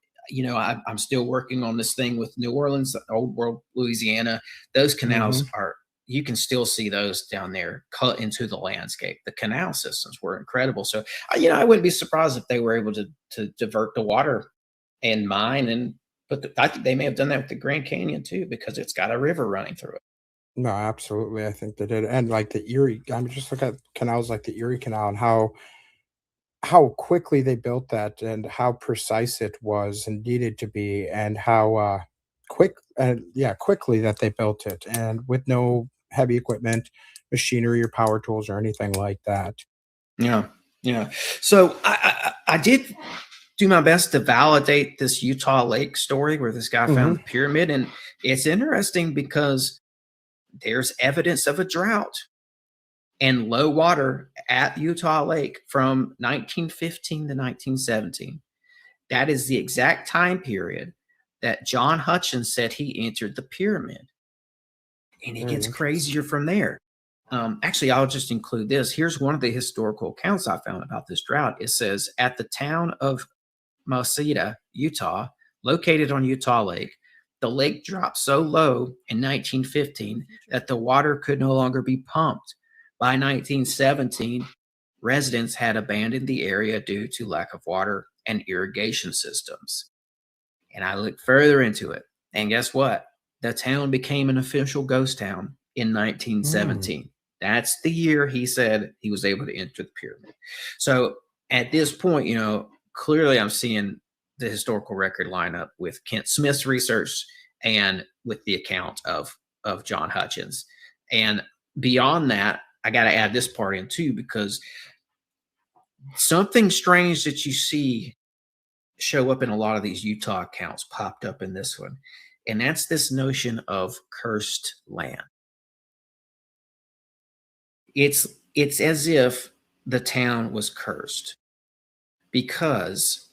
I'm still working on this thing with New Orleans, Old World, Louisiana. Those canals Hmm. are, you can still see those down there cut into the landscape. The canal systems were incredible. So, I wouldn't be surprised if they were able to divert the water and mine and, I think they may have done that with the Grand Canyon too, because it's got a river running through it. No, absolutely. I think they did. And like the Erie, I mean, just look at canals like the Erie Canal and how quickly they built that and how precise it was and needed to be and how quickly that they built it and with no heavy equipment, machinery, or power tools, or anything like that. Yeah. Yeah. So I did do my best to validate this Utah Lake story where this guy found the pyramid. And it's interesting because there's evidence of a drought and low water at Utah Lake from 1915 to 1917. That is the exact time period that John Hutchins said he entered the pyramid. And it gets crazier from there. Actually, I'll just include this. Here's one of the historical accounts I found about this drought. It says, at the town of Masada, Utah, located on Utah Lake, the lake dropped so low in 1915 that the water could no longer be pumped. By 1917, residents had abandoned the area due to lack of water and irrigation systems. And I looked further into it. And guess what? The town became an official ghost town in 1917. That's the year he said he was able to enter the pyramid. So at this point, clearly I'm seeing the historical record line up with Kent Smith's research and with the account of John Hutchins. And beyond that, I got to add this part in too, because something strange that you see show up in a lot of these Utah accounts popped up in this one. And that's this notion of cursed land. It's as if the town was cursed because,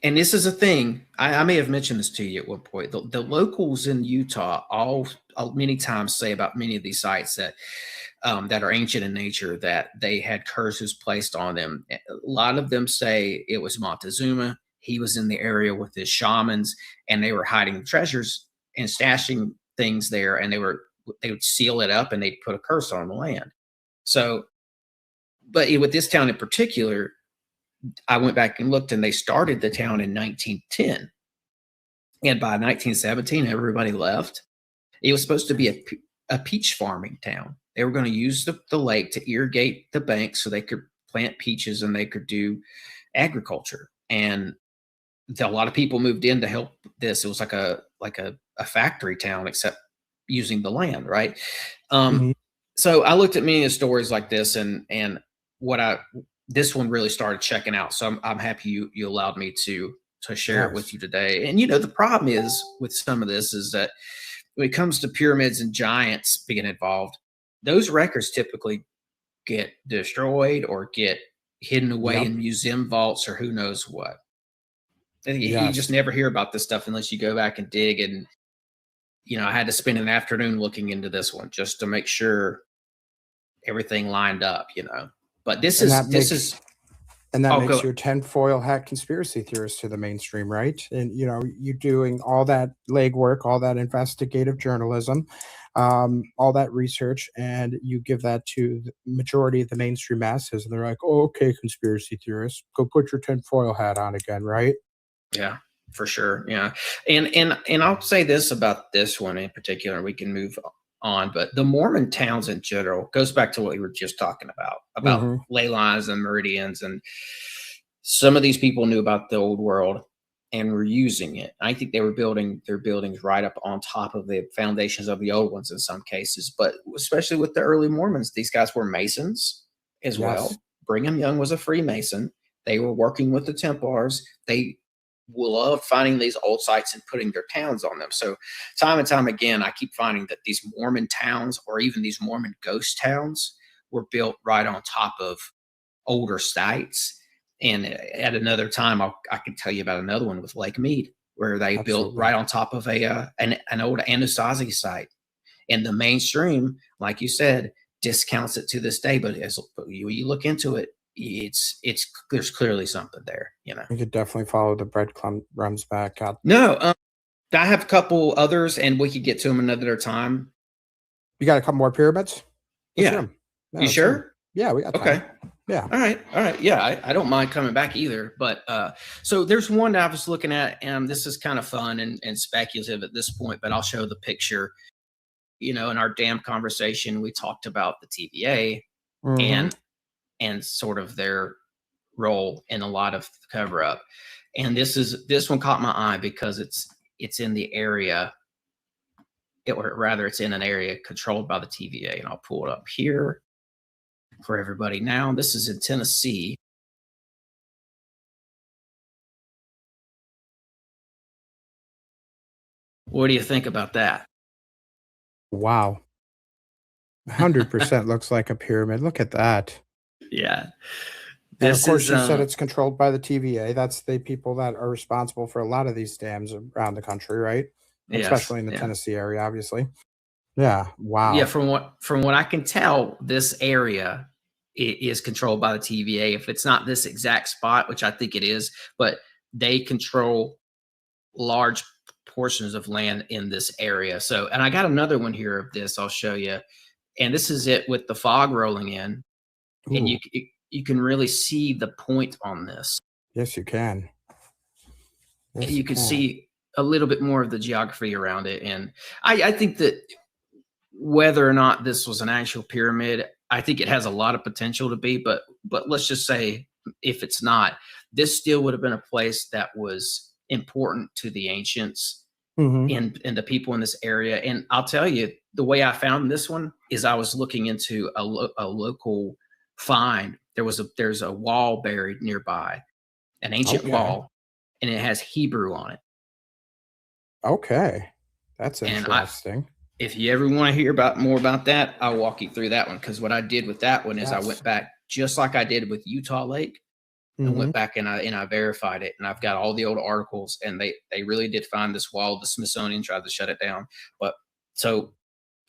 and this is a thing, I may have mentioned this to you at one point, the locals in Utah all many times say about many of these sites that that are ancient in nature that they had curses placed on them. A lot of them say it was Montezuma. He was in the area with his shamans and they were hiding treasures and stashing things there, and they would seal it up and they'd put a curse on the land. So, but with this town in particular, I went back and looked, and they started the town in 1910. And by 1917, everybody left. It was supposed to be a peach farming town. They were going to use the lake to irrigate the banks so they could plant peaches and they could do agriculture. And a lot of people moved in to help this. It was like a factory town, except using the land, right? So I looked at many of the stories like this, and this one really started checking out. So I'm happy you allowed me to share it with you today. And the problem is with some of this is that when it comes to pyramids and giants being involved, those records typically get destroyed or get hidden away in museum vaults or who knows what. And you just never hear about this stuff unless you go back and dig. And I had to spend an afternoon looking into this one just to make sure everything lined up. But this is and that makes you a tinfoil hat conspiracy theorist to the mainstream, right? And you doing all that legwork, all that investigative journalism, all that research, and you give that to the majority of the mainstream masses, and they're like, "Oh, okay, conspiracy theorists, go put your tinfoil hat on again," right? Yeah, for sure. Yeah, and I'll say this about this one in particular. We can move on, but the Mormon towns in general goes back to what we were just talking about ley lines and meridians, and some of these people knew about the old world and were using it. I think they were building their buildings right up on top of the foundations of the old ones in some cases, but especially with the early Mormons, these guys were Masons as well. Brigham Young was a Freemason. They were working with the Templars. They loved finding these old sites and putting their towns on them. So time and time again, I keep finding that these Mormon towns or even these Mormon ghost towns were built right on top of older sites. And at another time, I can tell you about another one with Lake Mead, where they built right on top of an old Anasazi site. And the mainstream, like you said, discounts it to this day. But as you look into it, there's clearly something there. You could definitely follow the breadcrumbs back out. No, I have a couple others, and we could get to them another time. You got a couple more pyramids? Yeah. You sure? Yeah, we got time. Okay. Yeah. All right. Yeah, I don't mind coming back either. But so there's one that I was looking at, and this is kind of fun and speculative at this point, but I'll show the picture. In our damn conversation, we talked about the TVA and sort of their role in a lot of the cover-up. And this one caught my eye because it's in the area or rather it's in an area controlled by the TVA. And I'll pull it up here for everybody now. This is in Tennessee. What do you think about that? Wow. 100% looks like a pyramid. Look at that. Yeah. And of This course, is you said it's controlled by the TVA. That's the people that are responsible for a lot of these dams around the country, right? yes, Especially in the yeah. Tennessee area, obviously. Yeah. Yeah, Wow. from what I can tell, this area is controlled by the TVA. If it's not this exact spot, which I think it is, but they control large portions of land in this area. So, and I got another one here of this. I'll show you. And this is it with the fog rolling in, and Ooh. you can really see the point on this. Yes, you can. Yes, You you can can. see a little bit more of the geography around it, and I think that whether or not this was an actual pyramid, I think it has a lot of potential to be, but let's just say if it's not, this still would have been a place that was important to the ancients Mhm. and the people in this area. And I'll tell you, the way I found this one is I was looking into a local find. There's a wall buried nearby, an ancient Okay. wall, and it has Hebrew on it. Okay. That's And interesting. if you ever want to hear about more about that, I'll walk you through that one. Because what I did with that one is I Yes. went back just like I did with Utah Lake and went Mhm. back and I verified it. And I've got all the old articles, and they really did find this wall. The Smithsonian tried to shut it down, but so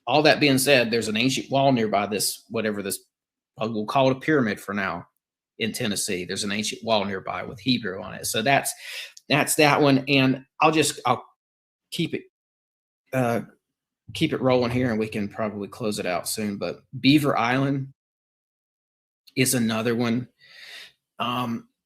all that being said, there's an ancient wall nearby this whatever this we'll call it a pyramid for now in Tennessee. There's an ancient wall nearby with Hebrew on it. So that's that one. And I'll keep it uh, keep it rolling here, and we can probably close it out soon. But Beaver Island is another one.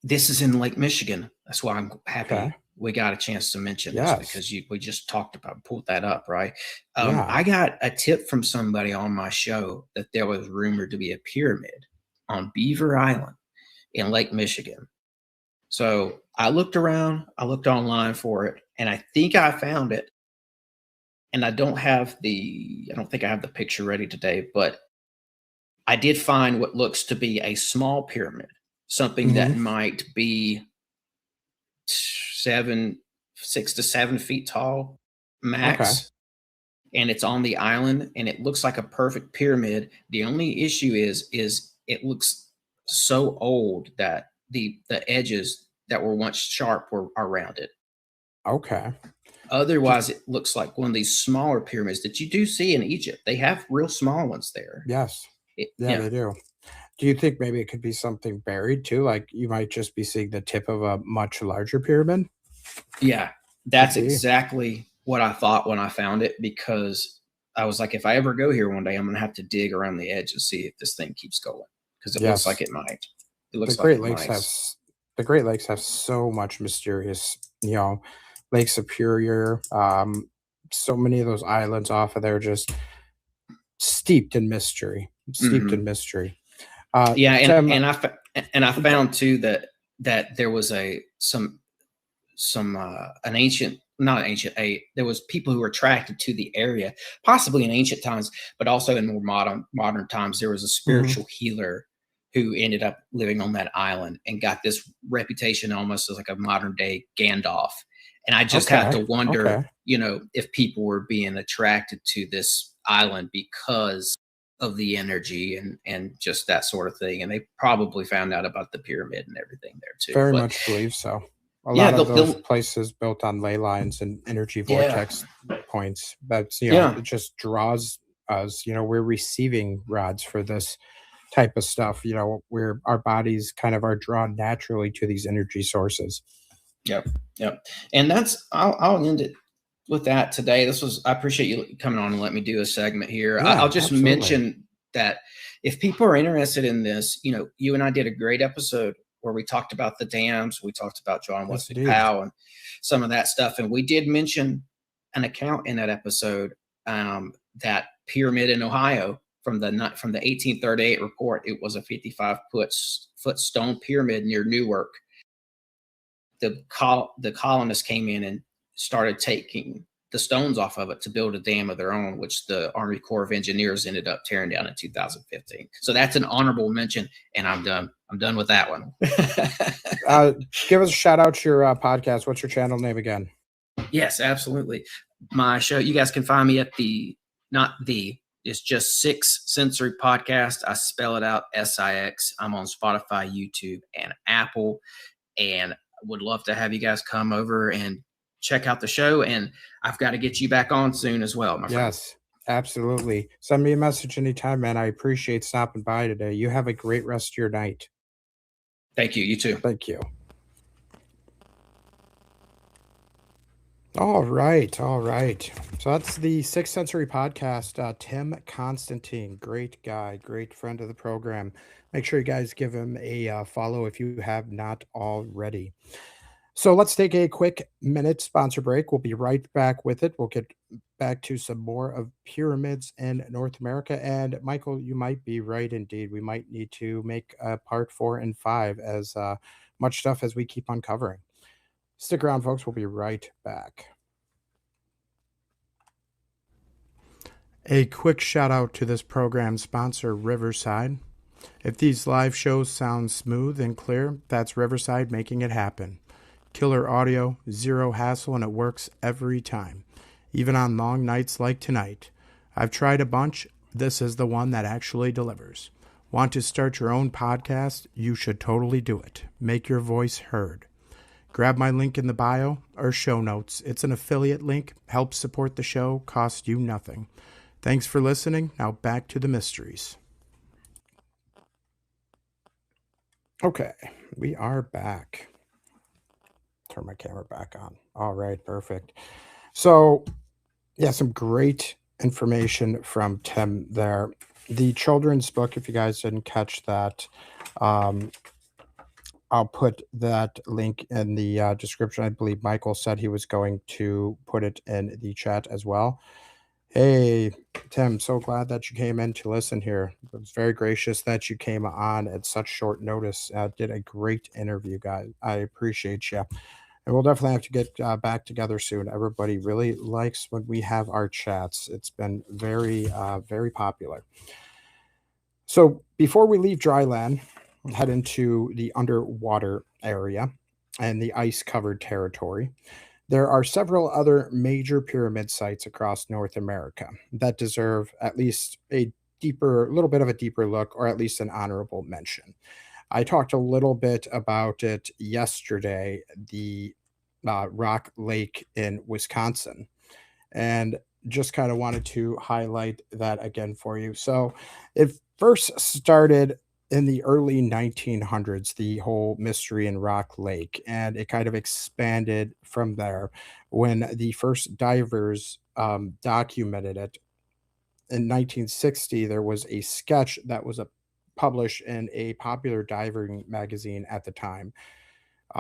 This is in Lake Michigan. That's why I'm Okay. happy we got a chance to mention this, Yes. because we just talked about pulled that up, right? Yeah. I got a tip from somebody on my show that there was rumored to be a pyramid on Beaver Island in Lake Michigan. So I looked around, I looked online for it, and I think I found it. And I don't think I have the picture ready today, but I did find what looks to be a small pyramid, something that Mhm. might be 6 to 7 feet tall Okay. max. And it's on the island, and it looks like a perfect pyramid. The only issue is it looks so old that the edges that were once sharp are rounded. Okay. Do Otherwise, it looks like one of these smaller pyramids that you do see in Egypt. They have real small ones there. Yes. Yeah, Yeah, they do. Do you think maybe it could be something buried too? Like you might just be seeing the tip of a much larger pyramid? yeah, Could that's be. exactly what I thought when I found it, because I was like, if I ever go here one day, I'm gonna have to dig around the edge and see if this thing keeps going, because it looks like Yes. it might. It The looks like Great it Lakes might. have the Great Lakes have so much mysterious, Lake Superior, so many of those islands off of there just steeped in mystery, steeped in Mhm. mystery. Yeah, Tim, and I found too that there was some an ancient not ancient a there was people who were attracted to the area, possibly in ancient times, but also in more modern times. There was a mhm. spiritual healer who ended up living on that island and got this reputation almost as like a modern day Gandalf. And I just had Okay, to wonder, okay. if people were being attracted to this island because of the energy and just that sort of thing. And they probably found out about the pyramid and everything there too. Very But much believe so. A yeah, lot of those places built on ley lines and energy yeah, vortex points. That's, yeah. it just draws us. We're receiving rods for this type of stuff, where our bodies kind of are drawn naturally to these energy sources. Yep, yep. And I'll end it with that today. I appreciate you coming on and let me do a segment here. I'll Yeah, just absolutely. mention that if people are interested in this, you and I did a great episode where we talked about the dams, we talked about John Yes, Wesley indeed. Powell and some of that stuff, and we did mention an account in that episode, that pyramid in Ohio from the 1838 report. It was a 55-foot stone pyramid near Newark. The colonists came in and started taking the stones off of it to build a dam of their own, which the Army Corps of Engineers ended up tearing down in 2015. So that's an honorable mention, and I'm done. I'm done with that one. Give us a shout out to your podcast. What's your channel name again? Yes, absolutely. My show, you guys can find me at it's just Six Sensory Podcast. I spell it out SIX. I'm on Spotify, YouTube, and Apple. And would love to have you guys come over and check out the show. And I've got to get you back on soon as well, my friend. Yes, absolutely. Send me a message anytime, man. I appreciate stopping by today. You have a great rest of your night. Thank you. You too. Thank you. All right. All right. So that's the Sixth Sensory Podcast. Tim Constantine, great guy, great friend of the program. Make sure you guys give him a follow if you have not already. So let's take a quick minute sponsor break. We'll be right back with it. We'll get back to some more of pyramids in North America. And Michael, you might be right indeed. We might need to make part 4 and 5 as much stuff as we keep uncovering. Stick around, folks. We'll be right back. A quick shout out to this program's sponsor, Riverside. If these live shows sound smooth and clear, that's Riverside making it happen. Killer audio, zero hassle, and it works every time. Even on long nights like tonight. I've tried a bunch. This is the one that actually delivers. Want to start your own podcast? You should totally do it. Make your voice heard. Grab my link in the bio or show notes. It's an affiliate link, helps support the show, costs you nothing. Thanks for listening. Now back to the mysteries. Okay, we are back. Turn my camera back on. All right, perfect. So, yeah, some great information from Tim there. The children's book, if you guys didn't catch that, I'll put that link in the description. I believe Michael said he was going to put it in the chat as well. Hey, Tim, so glad that you came in to listen here. It was very gracious that you came on at such short notice. Did a great interview, guys. I appreciate you. And we'll definitely have to get back together soon. Everybody really likes when we have our chats. It's been very, very popular. So before we leave dry land, head into the underwater area and the ice-covered territory, there are several other major pyramid sites across North America that deserve at least a little bit of a deeper look, or at least an honorable mention. I talked a little bit about it yesterday, the Rock Lake in Wisconsin, and just kind of wanted to highlight that again for you. So it first started in the early 1900s, the whole mystery in Rock Lake, and it kind of expanded from there when the first divers documented it. In 1960, there was a sketch that was published in a popular diving magazine at the time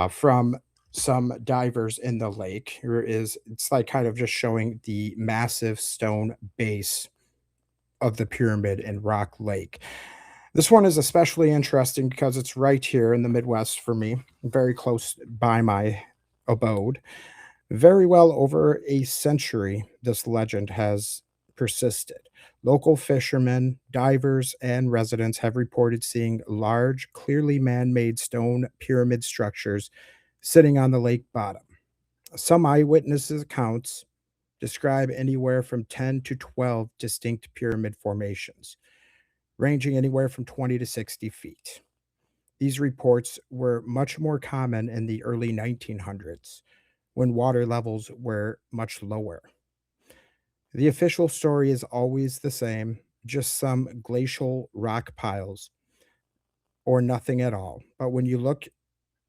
from some divers in the lake. It's like kind of just showing the massive stone base of the pyramid in Rock Lake. This one is especially interesting because it's right here in the Midwest for me, very close by my abode. Very well over a century, this legend has persisted. Local fishermen, divers, and residents have reported seeing large, clearly man made stone pyramid structures sitting on the lake bottom. Some eyewitnesses' accounts describe anywhere from 10 to 12 distinct pyramid formations, ranging anywhere from 20 to 60 feet. These reports were much more common in the early 1900s, when water levels were much lower. The official story is always the same, just some glacial rock piles or nothing at all. But when you look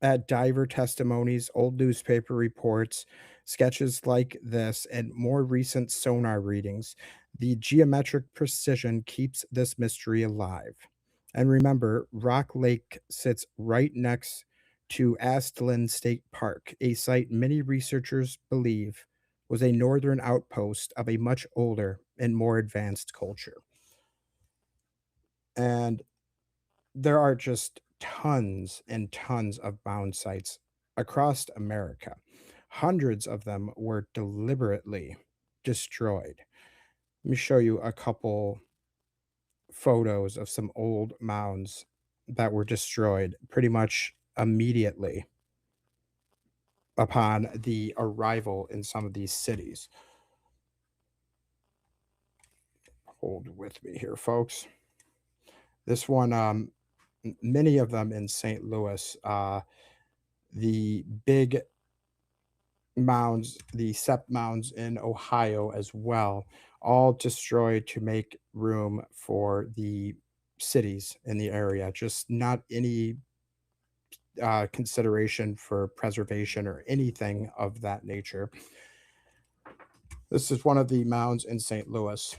at diver testimonies, old newspaper reports, sketches like this, and more recent sonar readings, the geometric precision keeps this mystery alive. And remember, Rock Lake sits right next to Astland State Park, a site many researchers believe was a northern outpost of a much older and more advanced culture. And there are just tons and tons of mound sites across America. Hundreds of them were deliberately destroyed. Let me show you a couple photos of some old mounds that were destroyed pretty much immediately upon the arrival in some of these cities. Hold with me here, folks. This one, many of them in St. Louis, the big mounds, the sept mounds in Ohio as well, all destroyed to make room for the cities in the area. Just not any consideration for preservation or anything of that nature. This is one of the mounds in St. Louis,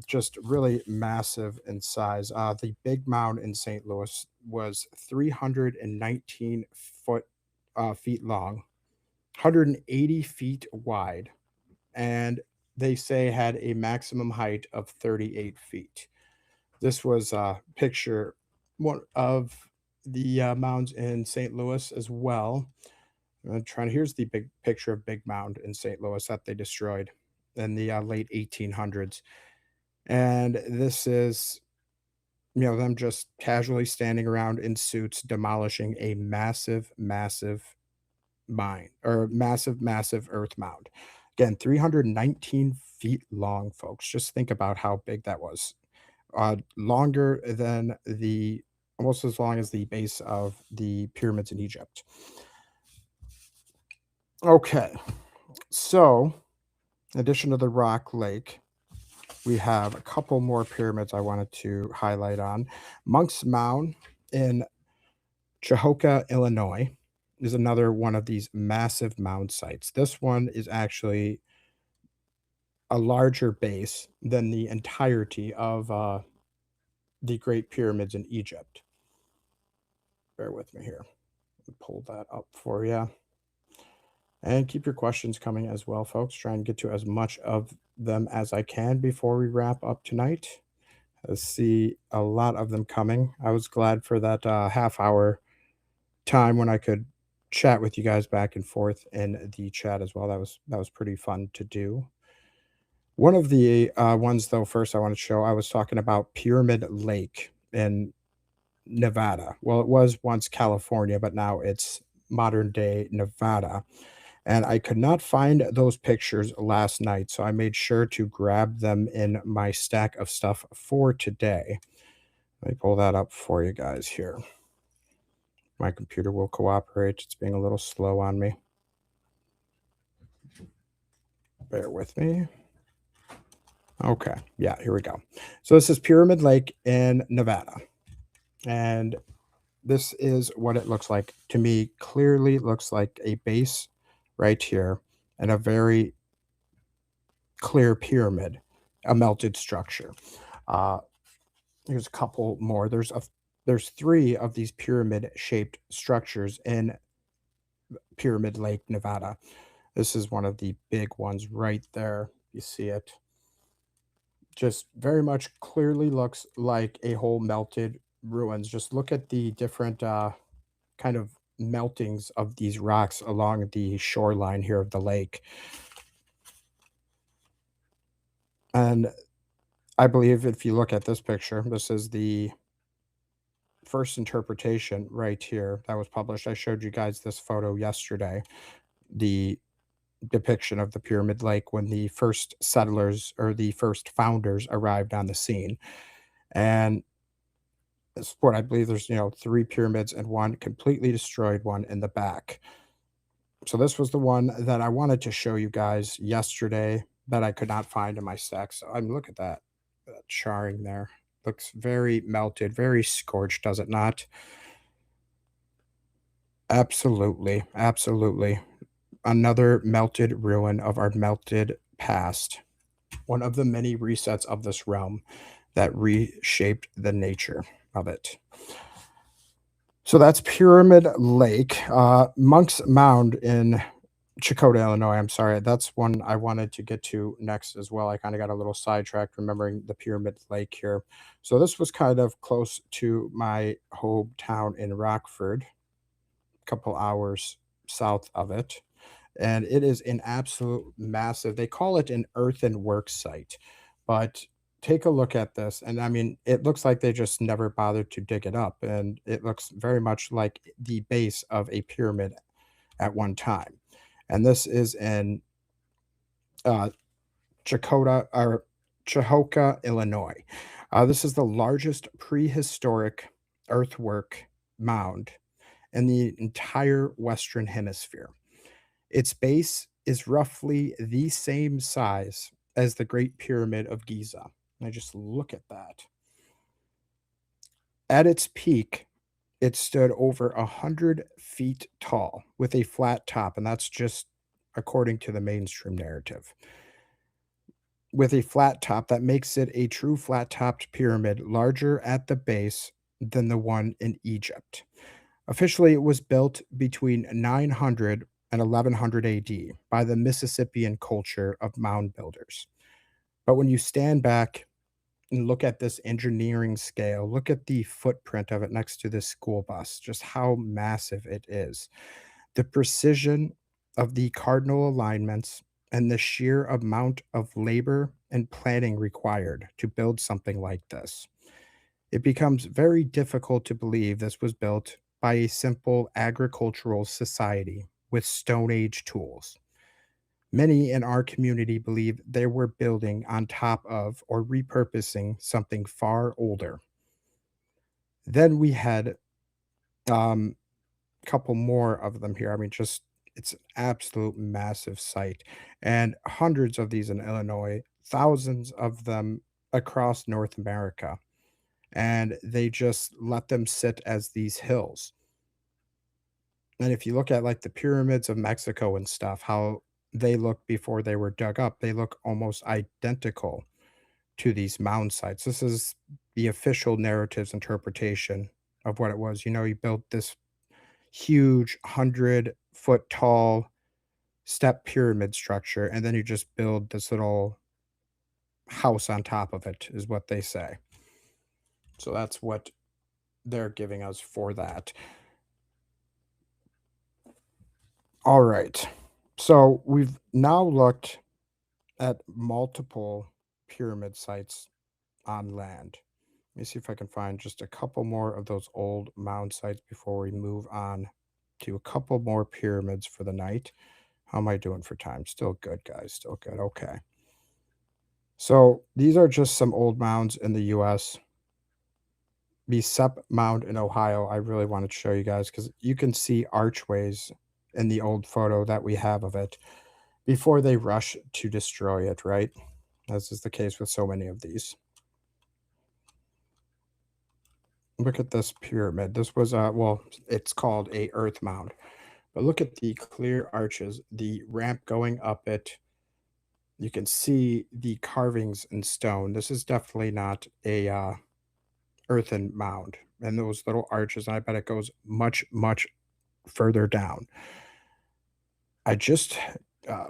just really massive in size. The big mound in St. Louis was 319 feet long, 180 feet wide, and they say had a maximum height of 38 feet. This was a picture one of the mounds in St. Louis as well. I'm trying. Here's the big picture of Big Mound in St. Louis that they destroyed in the late 1800s, and this is them just casually standing around in suits demolishing a massive, massive mine or massive earth mound. Again, 319 feet long, folks. Just think about how big that was. Longer than the almost as long as the base of the pyramids in Egypt. Okay, so in addition to the rock lake, we have a couple more pyramids I wanted to highlight on. Monk's Mound in Cahokia, Illinois, is another one of these massive mound sites. This one is actually a larger base than the entirety of the Great Pyramids in Egypt. Bear with me here. Pull that up for you. And keep your questions coming as well, folks. Try and get to as much of them as I can before we wrap up tonight. I see a lot of them coming. I was glad for that half-hour time when I could chat with you guys back and forth in the chat as well. That was pretty fun to do. One of the ones, though, first I want to show, I was talking about Pyramid Lake in Nevada. Well, it was once California, but now it's modern day Nevada. And I could not find those pictures last night, so I made sure to grab them in my stack of stuff for today. Let me pull that up for you guys here. My computer will cooperate. It's being a little slow on me. Bear with me. Okay, yeah, here we go. So this is Pyramid Lake in Nevada. And this is what it looks like. To me, clearly looks like a base right here and a very clear pyramid, a melted structure. Here's a couple more. There's three of these pyramid-shaped structures in Pyramid Lake, Nevada. This is one of the big ones right there. You see it. Just very much clearly looks like a whole melted ruins. Just look at the different kind of meltings of these rocks along the shoreline here of the lake. And I believe if you look at this picture, this is the first interpretation right here that was published. I showed you guys this photo yesterday, the depiction of the Pyramid Lake when the first settlers or the first founders arrived on the scene. And this what I believe there's, three pyramids and one completely destroyed one in the back. So this was the one that I wanted to show you guys yesterday that I could not find in my stack. So I mean, look at that charring there. Looks very melted, very scorched, does it not? Absolutely, absolutely. Another melted ruin of our melted past. One of the many resets of this realm that reshaped the nature of it. So that's Pyramid Lake. Monk's Mound in Chakotay, Illinois. I'm sorry. That's one I wanted to get to next as well. I kind of got a little sidetracked remembering the Pyramid Lake here. So this was kind of close to my hometown in Rockford, a couple hours south of it. and it is an absolute massive. They call it an earthenwork site, but take a look at this, and I mean, it looks like they just never bothered to dig it up, and it looks very much like the base of a pyramid at one time. And this is in uh, Chakota or Cahokia, Illinois. This is the largest prehistoric earthwork mound in the entire Western Hemisphere. Its base is roughly the same size as the Great Pyramid of Giza. I just look at that. At its peak, it stood over 100 feet tall with a flat top, and that's just according to the mainstream narrative. With a flat top that makes it a true flat topped pyramid, larger at the base than the one in Egypt. Officially, it was built between 900 and 1100 AD by the Mississippian culture of mound builders. But when you stand back and look at this engineering scale, look at the footprint of it next to this school bus, just how massive it is. The precision of the cardinal alignments and the sheer amount of labor and planning required to build something like this. It becomes very difficult to believe this was built by a simple agricultural society with Stone Age tools. Many in our community believe they were building on top of or repurposing something far older. Then we had a couple more of them here. I mean, just it's an absolute massive site, and hundreds of these in Illinois, thousands of them across North America, and they just let them sit as these hills. And if you look at like the pyramids of Mexico and stuff, how they look before they were dug up, they look almost identical to these mound sites. This is the official narrative's interpretation of what it was. You know, you built this huge 100-foot tall step pyramid structure, and then you just build this little house on top of it, is what they say. So that's what they're giving us for that. All right. So we've now looked at multiple pyramid sites on land. Let me see if I can find just a couple more of those old mound sites before we move on to a couple more pyramids for the night. How am I doing for time? Still good, guys. Still good. Okay. So these are just some old mounds in the US. The Sep Mound in Ohio, I really wanted to show you guys because you can see archways in the old photo that we have of it before they rush to destroy it, right? As is the case with so many of these. Look at this pyramid. This was well, it's called a earth mound. But look at the clear arches, the ramp going up it. You can see the carvings in stone. This is definitely not a earthen mound. And those little arches, and I bet it goes much, much further down. I just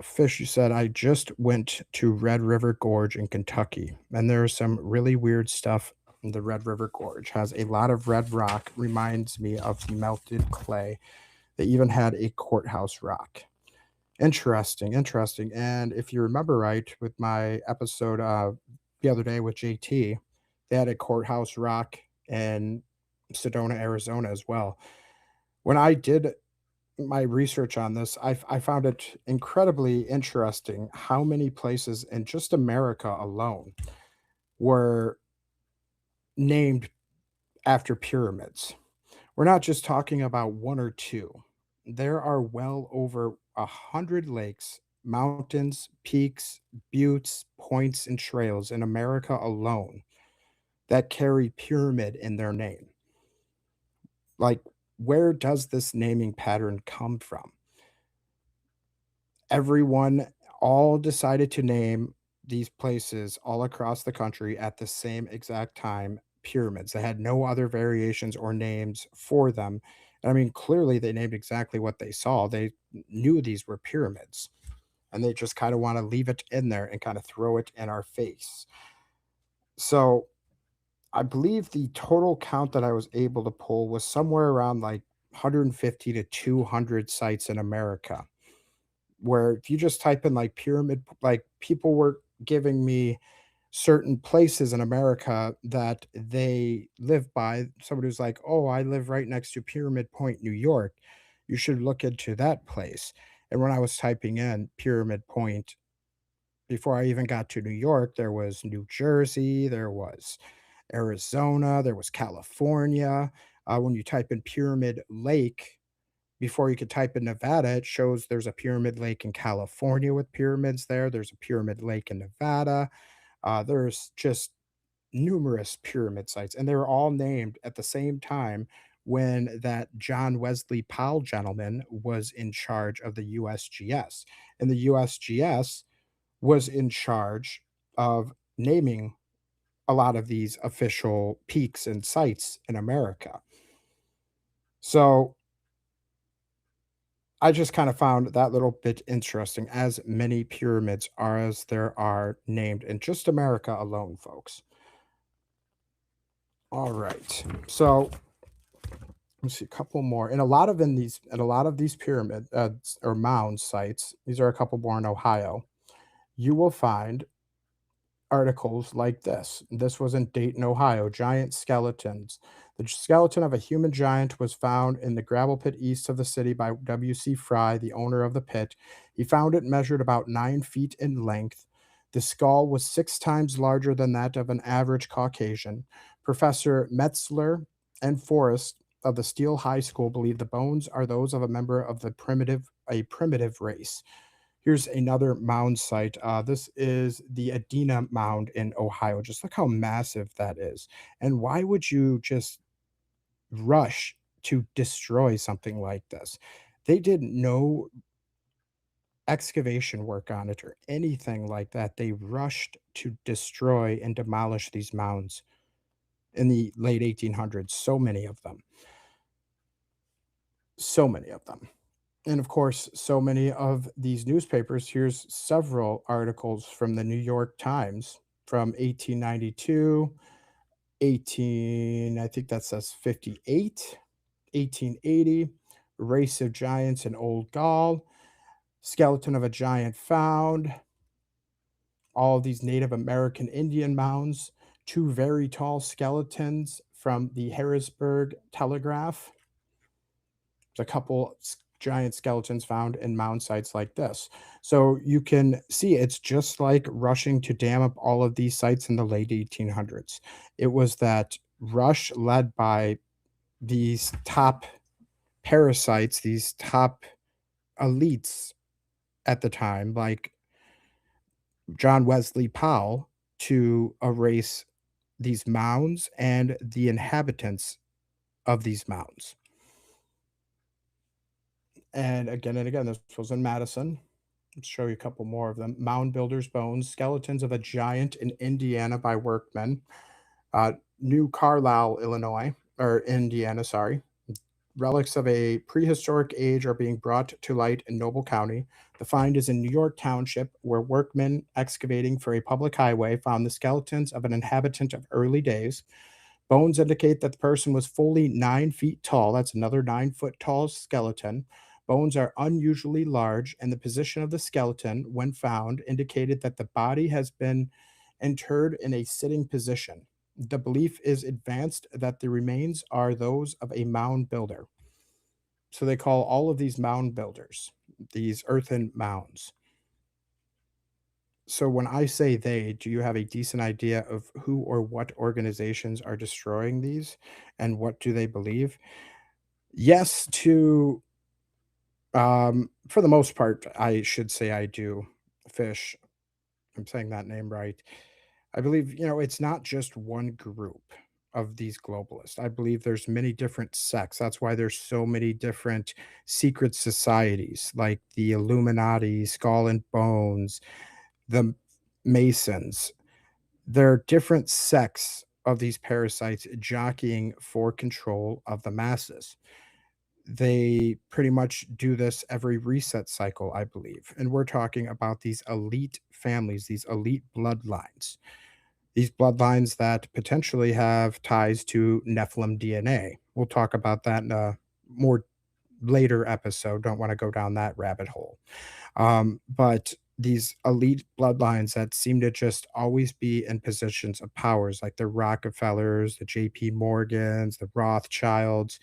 Fish, you said I just went to Red River Gorge in Kentucky, and there's some really weird stuff in the Red River Gorge. Has a lot of red rock, reminds me of melted clay. They even had a courthouse rock. Interesting, interesting. And if you remember right, with my episode the other day with JT, they had a courthouse rock in Sedona, Arizona as well. When I did my research on this, I found it incredibly interesting how many places in just America alone were named after pyramids. We're not just talking about one or two. There are well over 100 lakes, mountains, peaks, buttes, points, and trails in America alone that carry pyramid in their name. Like, where does this naming pattern come from? Everyone all decided to name these places all across the country at the same exact time pyramids. They had no other variations or names for them. And I mean, clearly they named exactly what they saw. They knew these were pyramids, and they just kind of want to leave it in there and kind of throw it in our face. So I believe the total count that I was able to pull was somewhere around like 150 to 200 sites in America where if you just type in like pyramid, like people were giving me certain places in America that they live by. Somebody was like, "Oh, I live right next to Pyramid Point, New York. You should look into that place." And when I was typing in Pyramid Point, before I even got to New York, there was New Jersey, there was Arizona, there was California. When you type in Pyramid Lake, before you could type in Nevada, it shows there's a Pyramid Lake in California with pyramids there. There's a Pyramid Lake in Nevada. There's just numerous pyramid sites, and they were all named at the same time when that John Wesley Powell gentleman was in charge of the USGS. And the USGS was in charge of naming a lot of these official peaks and sites in America. So I just kind of found that little bit interesting, as many pyramids are as there are named in just America alone, folks. All right. So let's see a couple more. And a lot of these pyramid or mound sites, these are a couple more in Ohio. You will find articles like this. This was in Dayton, Ohio. Giant skeletons. The skeleton of a human giant was found in the gravel pit east of the city by W.C. Fry, the owner of the pit. He found it measured about 9 feet in length. The skull was 6 times larger than that of an average Caucasian. Professor Metzler and Forrest of the Steele High School believe the bones are those of a member of a primitive race. Here's another mound site. This is the Adena Mound in Ohio. Just look how massive that is. And why would you just rush to destroy something like this? They did no excavation work on it or anything like that. They rushed to destroy and demolish these mounds in the late 1800s. So many of them. So many of them. And of course, so many of these newspapers. Here's several articles from the New York Times from 1892, I think that says 58, 1880, Race of Giants in Old Gaul, Skeleton of a Giant found, all of these Native American Indian mounds, two very tall skeletons from the Harrisburg Telegraph. There's a couple giant skeletons found in mound sites like this. So you can see it's just like rushing to dam up all of these sites in the late 1800s. It was that rush led by these top parasites, these top elites at the time, like John Wesley Powell, to erase these mounds and the inhabitants of these mounds. And again, this was in Madison. Let's show you a couple more of them. Mound Builders' Bones, Skeletons of a Giant in Indiana by Workmen. New Carlisle, Illinois, or Indiana, sorry. Relics of a prehistoric age are being brought to light in Noble County. The find is in New York Township, where workmen excavating for a public highway found the skeletons of an inhabitant of early days. Bones indicate that the person was fully 9 feet tall. That's another 9 foot tall skeleton. Bones are unusually large, and the position of the skeleton, when found, indicated that the body has been interred in a sitting position. The belief is advanced that the remains are those of a mound builder. So they call all of these mound builders, these earthen mounds. So when I say they, do you have a decent idea of who or what organizations are destroying these and what do they believe? Yes, to for the most part, I should say I do. Fish. I'm saying that name right. I believe, it's not just one group of these globalists. I believe there's many different sects. That's why there's so many different secret societies like the Illuminati, Skull and Bones, the Masons. There are different sects of these parasites jockeying for control of the masses. They pretty much do this every reset cycle, I believe. And we're talking about these elite families, these elite bloodlines, these bloodlines that potentially have ties to Nephilim DNA. We'll talk about that in a more later episode. Don't want to go down that rabbit hole. But these elite bloodlines that seem to just always be in positions of powers, like the Rockefellers, the J.P. Morgans, the Rothschilds,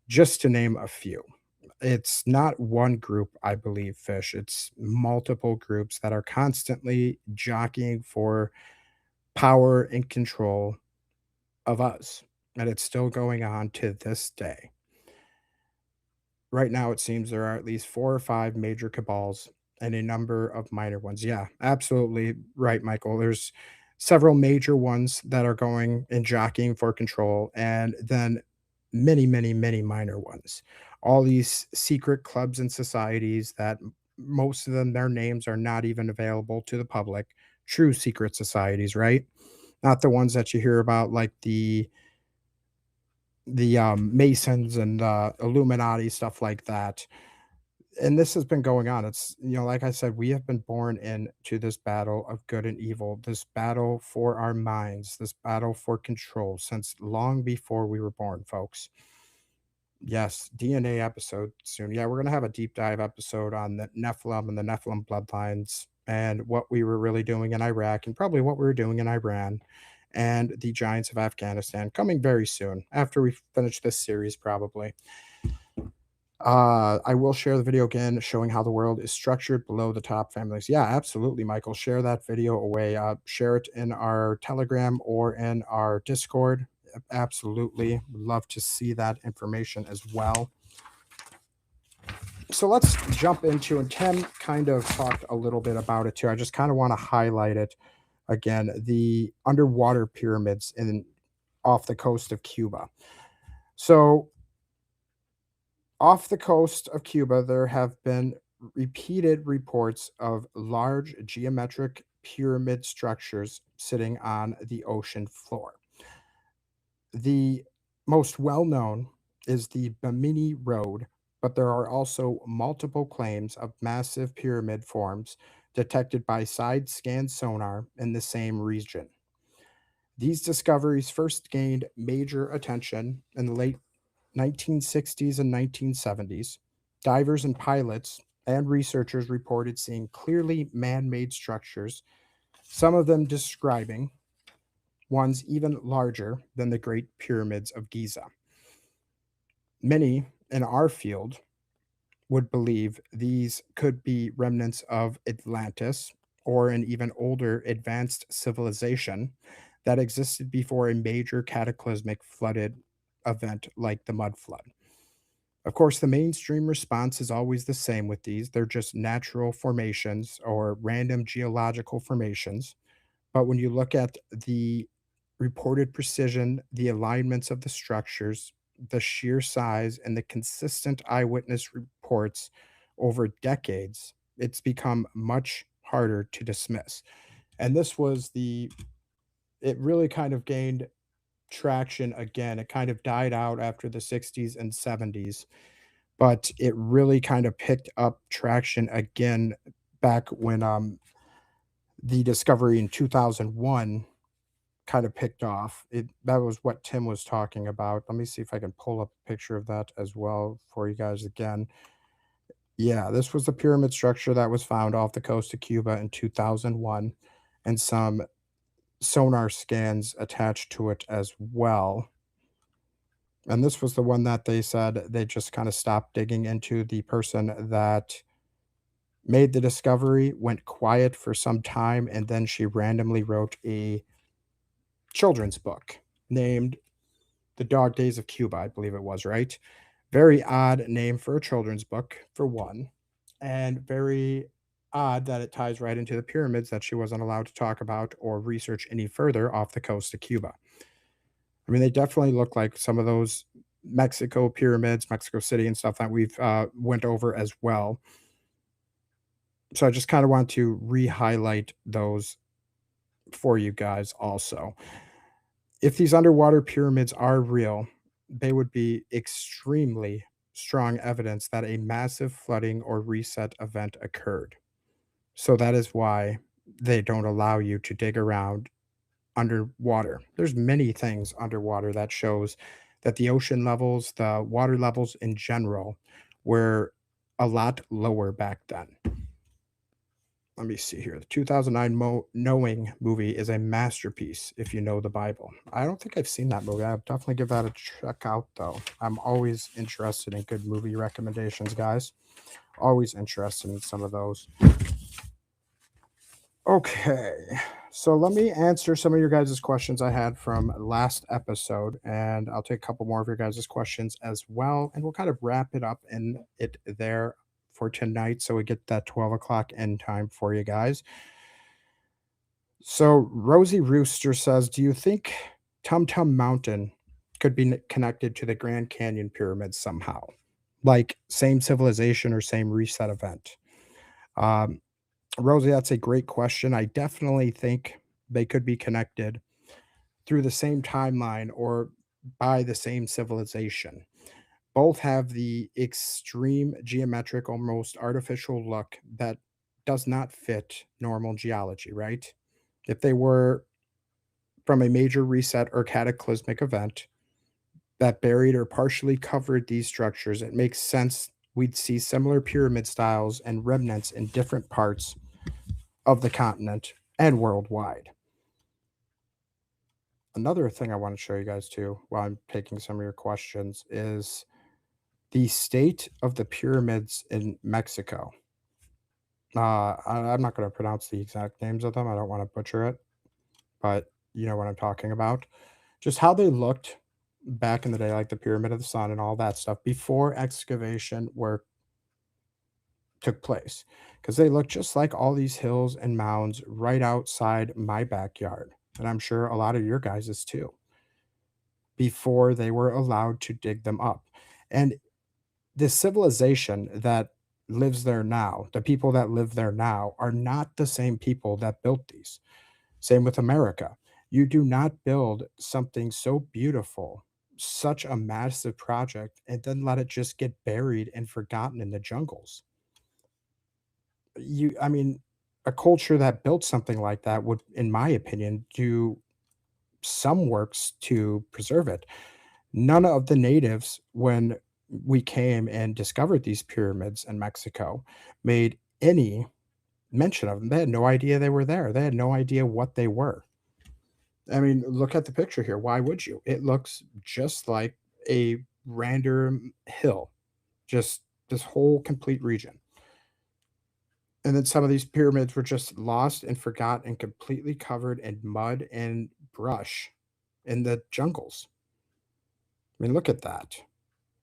just to name a few. It's not one group, I believe, Fish. It's multiple groups that are constantly jockeying for power and control of us. And it's still going on to this day. Right now, it seems there are at least 4 or 5 major cabals and a number of minor ones. Yeah, absolutely right, Michael. There's several major ones that are going and jockeying for control, and then many, many, many minor ones. All these secret clubs and societies that most of them, their names are not even available to the public. True secret societies, right? Not the ones that you hear about, like the Masons and Illuminati, stuff like that. And this has been going on. It's, like I said, we have been born into this battle of good and evil, this battle for our minds, this battle for control since long before we were born, folks. Yes, DNA episode soon. Yeah, we're going to have a deep dive episode on the Nephilim and the Nephilim bloodlines and what we were really doing in Iraq and probably what we were doing in Iran and the giants of Afghanistan coming very soon after we finish this series, probably. I will share the video again showing how the world is structured below the top families. Yeah, absolutely, Michael. Share that video away. Share it in our Telegram or in our Discord. Absolutely. Would love to see that information as well. So let's jump into, and Tim kind of talked a little bit about it too. I just kind of want to highlight it again, the underwater pyramids off the coast of Cuba. So off the coast of Cuba, there have been repeated reports of large geometric pyramid structures sitting on the ocean floor. The most well known is the Bimini Road, but there are also multiple claims of massive pyramid forms detected by side scan sonar in the same region. These discoveries first gained major attention in the late 1960s and 1970s. Divers and pilots and researchers reported seeing clearly man made structures, some of them describing ones even larger than the Great Pyramids of Giza. Many in our field would believe these could be remnants of Atlantis or an even older advanced civilization that existed before a major cataclysmic flooded event like the mud flood. Of course, the mainstream response is always the same with these. They're just natural formations or random geological formations. But when you look at the reported precision, the alignments of the structures, the sheer size, and the consistent eyewitness reports over decades, it's become much harder to dismiss. And this was it really kind of gained traction again. It kind of died out after the 60s and 70s, but it really kind of picked up traction again back when the discovery in 2001 kind of picked off. That was what Tim was talking about. Let me see if I can pull up a picture of that as well for you guys again. Yeah, this was the pyramid structure that was found off the coast of Cuba in 2001 and some sonar scans attached to it as well. And this was the one that they said they just kind of stopped digging into. The person that made the discovery went quiet for some time, and then she randomly wrote a children's book named The Dog Days of Cuba, I believe it was, right? Very odd name for a children's book, for one, and very odd that it ties right into the pyramids that she wasn't allowed to talk about or research any further off the coast of Cuba. I mean, they definitely look like some of those Mexico pyramids, Mexico City, and stuff that we've went over as well. So I just kind of want to re-highlight those for you guys also. If these underwater pyramids are real, they would be extremely strong evidence that a massive flooding or reset event occurred. So that is why they don't allow you to dig around underwater. There's many things underwater that shows that the ocean levels, the water levels in general, were a lot lower back then. Let me see here. The 2009 Knowing movie is a masterpiece if you know the Bible. I don't think I've seen that movie. I'll definitely give that a check out, though. I'm always interested in good movie recommendations, guys. Always interested in some of those. Okay, so let me answer some of your guys' questions I had from last episode, and I'll take a couple more of your guys' questions as well, and we'll kind of wrap it up in it there for tonight so we get that 12 o'clock end time for you guys. So Rosie Rooster says, do you think Tum Tum Mountain could be connected to the Grand Canyon pyramids somehow? Like same civilization or same reset event? Um, Rosie, that's a great question. I definitely think they could be connected through the same timeline or by the same civilization. Both have the extreme geometric, almost artificial look that does not fit normal geology, right? If they were from a major reset or cataclysmic event that buried or partially covered these structures, it makes sense we'd see similar pyramid styles and remnants in different parts of the continent and worldwide. Another thing I want to show you guys too, while I'm taking some of your questions, is the state of the pyramids in Mexico. I'm not going to pronounce the exact names of them. I don't want to butcher it, but you know what I'm talking about. Just how they looked back in the day, like the Pyramid of the Sun and all that stuff, before excavation work took place. Because they look just like all these hills and mounds right outside my backyard. And I'm sure a lot of your guys's too, before they were allowed to dig them up. And the civilization that lives there now, the people that live there now, are not the same people that built these. Same with America. You do not build something so beautiful, such a massive project, and then let it just get buried and forgotten in the jungles. I mean, a culture that built something like that would, in my opinion, do some works to preserve it. None of the natives, when we came and discovered these pyramids in Mexico, made any mention of them. They had no idea they were there. They had no idea what they were. I mean, look at the picture here. Why would you? It looks just like a random hill, just this whole complete region. And then some of these pyramids were just lost and forgot and completely covered in mud and brush in the jungles. I mean, look at that.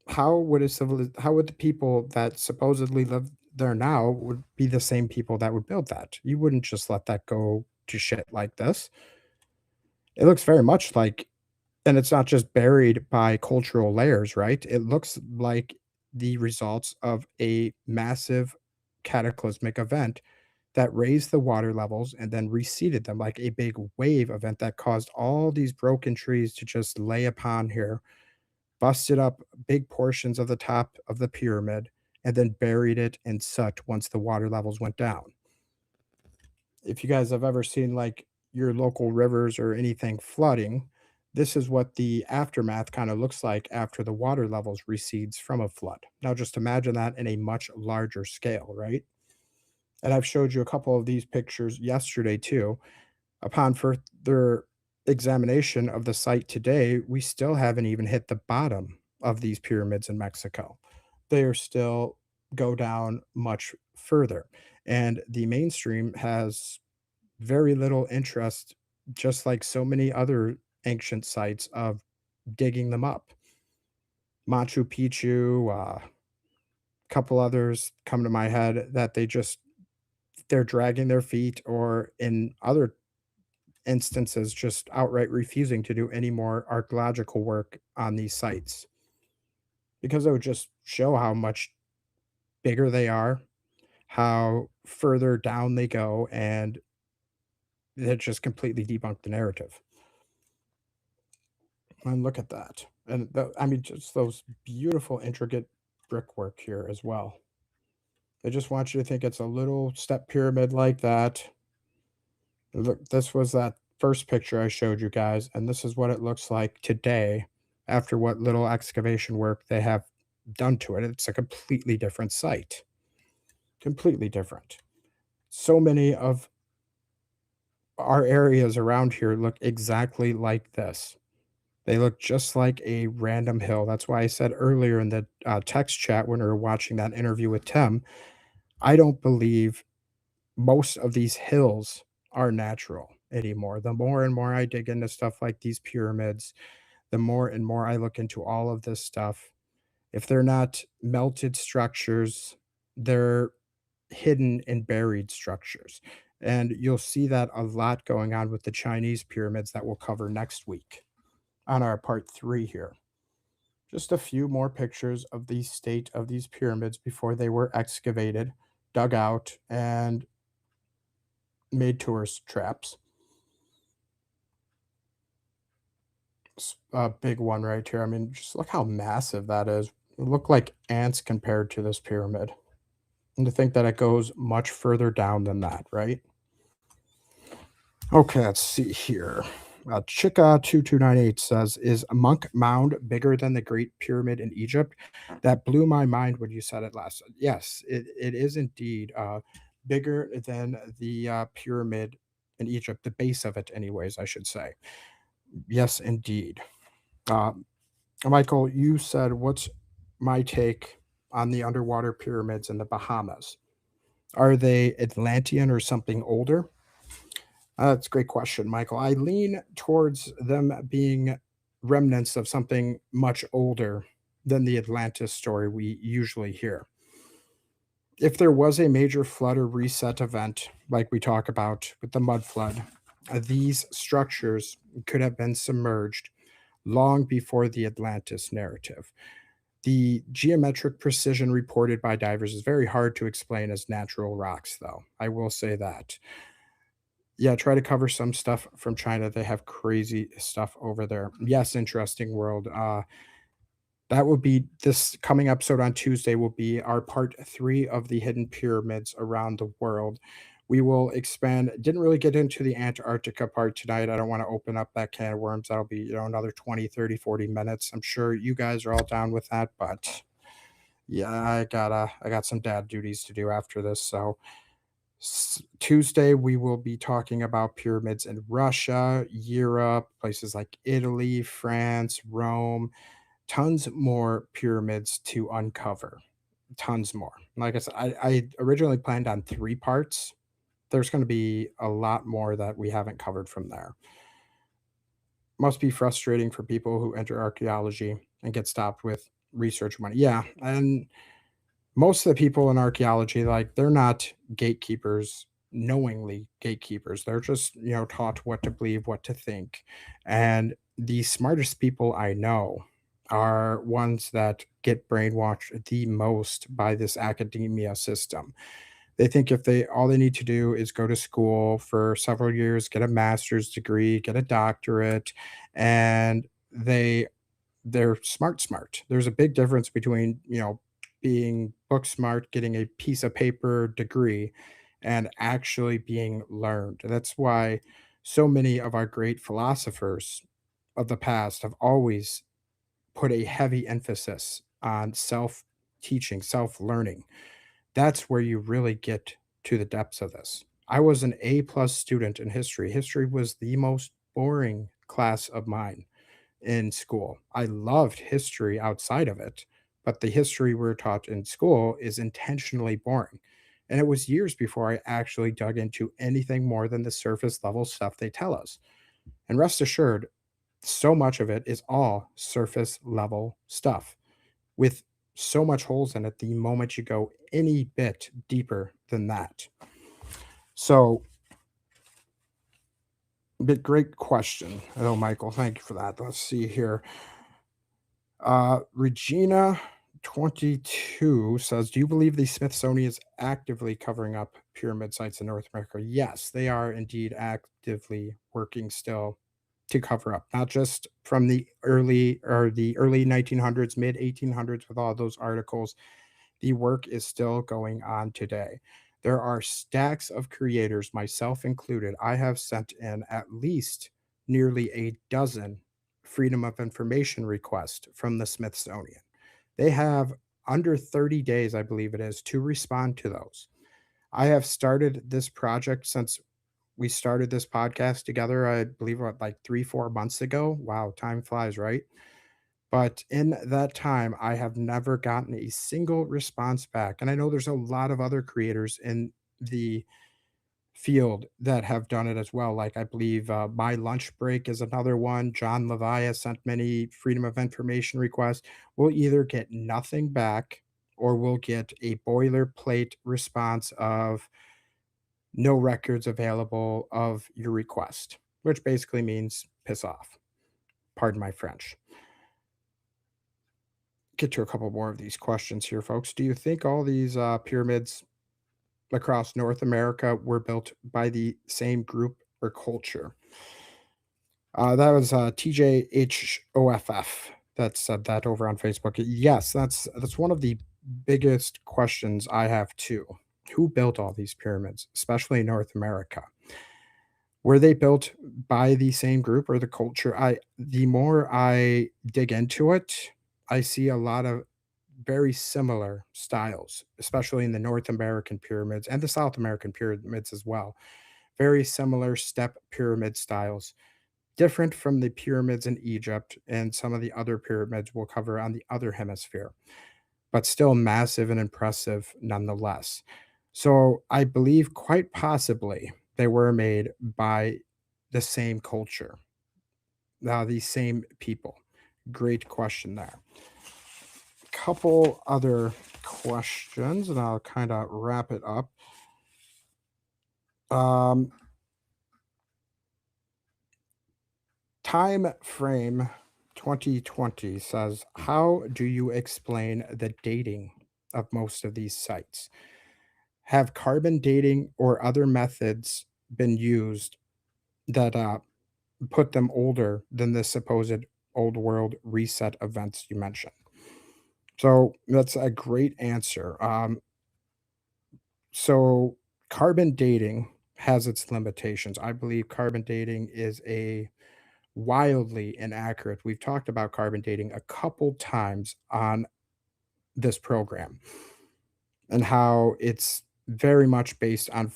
How would the people that supposedly live there now would be the same people that would build that? You wouldn't just let that go to shit like this. It looks very much like, and it's not just buried by cultural layers, right? It looks like the results of a massive cataclysmic event that raised the water levels and then receded them, like a big wave event that caused all these broken trees to just lay upon here, busted up big portions of the top of the pyramid, and then buried it in soot once the water levels went down. If you guys have ever seen like your local rivers or anything flooding, this is what the aftermath kind of looks like after the water levels recedes from a flood. Now just imagine that in a much larger scale, right? And I've showed you a couple of these pictures yesterday too. Upon further examination of the site today, we still haven't even hit the bottom of these pyramids in Mexico. They are still go down much further. And the mainstream has very little interest, just like so many other ancient sites, of digging them up. Machu Picchu, a couple others come to my head that they're dragging their feet, or in other instances, just outright refusing to do any more archaeological work on these sites because it would just show how much bigger they are, how further down they go, and it just completely debunked the narrative. And look at that. And I mean, just those beautiful, intricate brickwork here as well. They just want you to think it's a little step pyramid like that. Look, this was that first picture I showed you guys, and this is what it looks like today after what little excavation work they have done to it. It's a completely different site. Completely different. So many of our areas around here look exactly like this. They look just like a random hill. That's why I said earlier in the text chat when we were watching that interview with Tim, I don't believe most of these hills are natural anymore. The more and more I dig into stuff like these pyramids, the more and more I look into all of this stuff. If they're not melted structures, they're hidden and buried structures. And you'll see that a lot going on with the Chinese pyramids that we'll cover next week on our part 3 here. Just a few more pictures of the state of these pyramids before they were excavated, dug out, and made tourist traps. A big one right here. I mean, just look how massive that is. It look like ants compared to this pyramid. And to think that it goes much further down than that, right? Okay, let's see here. Chica2298 says, is Monk Mound bigger than the Great Pyramid in Egypt? That blew my mind when you said it last. Yes, it is indeed bigger than the pyramid in Egypt, the base of it, anyways, I should say. Yes, indeed. Uh, Michael, you said, what's my take on the underwater pyramids in the Bahamas? Are they Atlantean or something older? That's a great question, Michael. I lean towards them being remnants of something much older than the Atlantis story we usually hear. If there was a major flood or reset event, like we talk about with the mud flood, these structures could have been submerged long before the Atlantis narrative. The geometric precision reported by divers is very hard to explain as natural rocks, though. I will say that. Yeah, try to cover some stuff from China. They have crazy stuff over there. Yes, interesting world. That will be this coming episode on Tuesday will be our part 3 of the hidden pyramids around the world. We will expand. Didn't really get into the Antarctica part tonight. I don't want to open up that can of worms. That'll be, another 20, 30, 40 minutes. I'm sure you guys are all down with that, but yeah, I got some dad duties to do after this. So Tuesday, we will be talking about pyramids in Russia, Europe, places like Italy, France, Rome, tons more pyramids to uncover. Tons more. Like I said, I originally planned on 3 parts. There's going to be a lot more that we haven't covered from there. Must be frustrating for people who enter archaeology and get stopped with research money. Yeah. And most of the people in archaeology, like, they're not gatekeepers, knowingly gatekeepers. They're just, taught what to believe, what to think. And the smartest people I know are ones that get brainwashed the most by this academia system. They think if they all they need to do is go to school for several years, get a master's degree, get a doctorate, and they're smart. There's a big difference between, being book smart, getting a piece of paper degree, and actually being learned. That's why so many of our great philosophers of the past have always put a heavy emphasis on self teaching, self learning. That's where you really get to the depths of this. I was an A plus student in history. History was the most boring class of mine in school. I loved history outside of it, but the history we're taught in school is intentionally boring. And it was years before I actually dug into anything more than the surface level stuff they tell us. And rest assured, so much of it is all surface level stuff with so much holes in it the moment you go any bit deeper than that. So, but great question. Oh, Michael, thank you for that. Let's see here. Regina 22 says, do you believe the Smithsonian is actively covering up pyramid sites in North America? Yes, they are indeed actively working still to cover up, not just from the early 1900s, mid 1800s with all those articles. The work is still going on today. There are stacks of creators, myself included. I have sent in at least nearly a dozen Freedom of Information requests from the Smithsonian. They have under 30 days, I believe it is, to respond to those. I have started this project since we started this podcast together, I believe, what, like 3, 4 months ago. Wow, time flies, right? But in that time, I have never gotten a single response back. And I know there's a lot of other creators in the field that have done it as well. Like I believe My Lunch Break is another one. John Levi sent many Freedom of Information requests. We'll either get nothing back or we'll get a boilerplate response of no records available of your request, which basically means piss off. Pardon my French. Get to a couple more of these questions here, folks. Do you think all these pyramids across North America were built by the same group or culture? That was TJHOFF that said that over on Facebook. Yes, that's one of the biggest questions I have too. Who built all these pyramids, especially in North America? Were they built by the same group or the culture? The more I dig into it, I see a lot of very similar styles, especially in the North American pyramids and the South American pyramids as well. Very similar step pyramid styles, different from the pyramids in Egypt and some of the other pyramids we'll cover on the other hemisphere, but still massive and impressive nonetheless. So I believe quite possibly they were made by the same culture, the same people. Great question there. Couple other questions, and I'll kind of wrap it up. Um, Time frame 2020 says, how do you explain the dating of most of these sites? Have carbon dating or other methods been used that put them older than the supposed old world reset events you mentioned? So that's a great answer. So carbon dating has its limitations. I believe carbon dating is a wildly inaccurate. We've talked about carbon dating a couple times on this program and how it's very much based on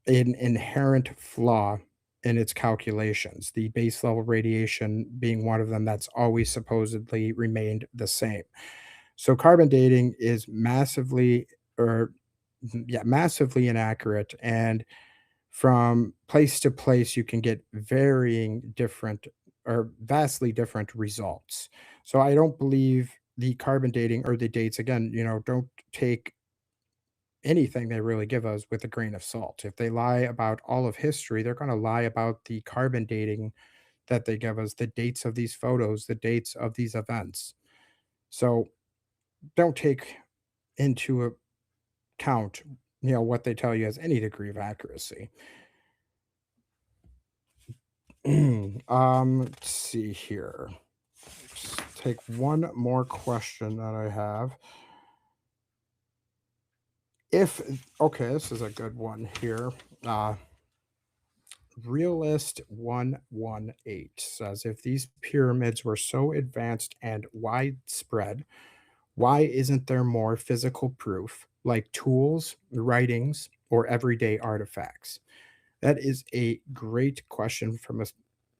an inherent flaw in its calculations, the base level radiation being one of them that's always supposedly remained the same. So carbon dating is or massively inaccurate, and from place to place you can get varying different or vastly different results. So I don't believe the carbon dating or the dates, again, don't take anything they really give us with a grain of salt. If they lie about all of history, they're going to lie about the carbon dating that they give us, the dates of these photos, the dates of these events. So don't take into account, what they tell you as any degree of accuracy. Let's see here. Just take one more question that I have. If Okay, this is a good one here. Realist 118 says, if these pyramids were so advanced and widespread, why isn't there more physical proof like tools, writings, or everyday artifacts? That is a great question from a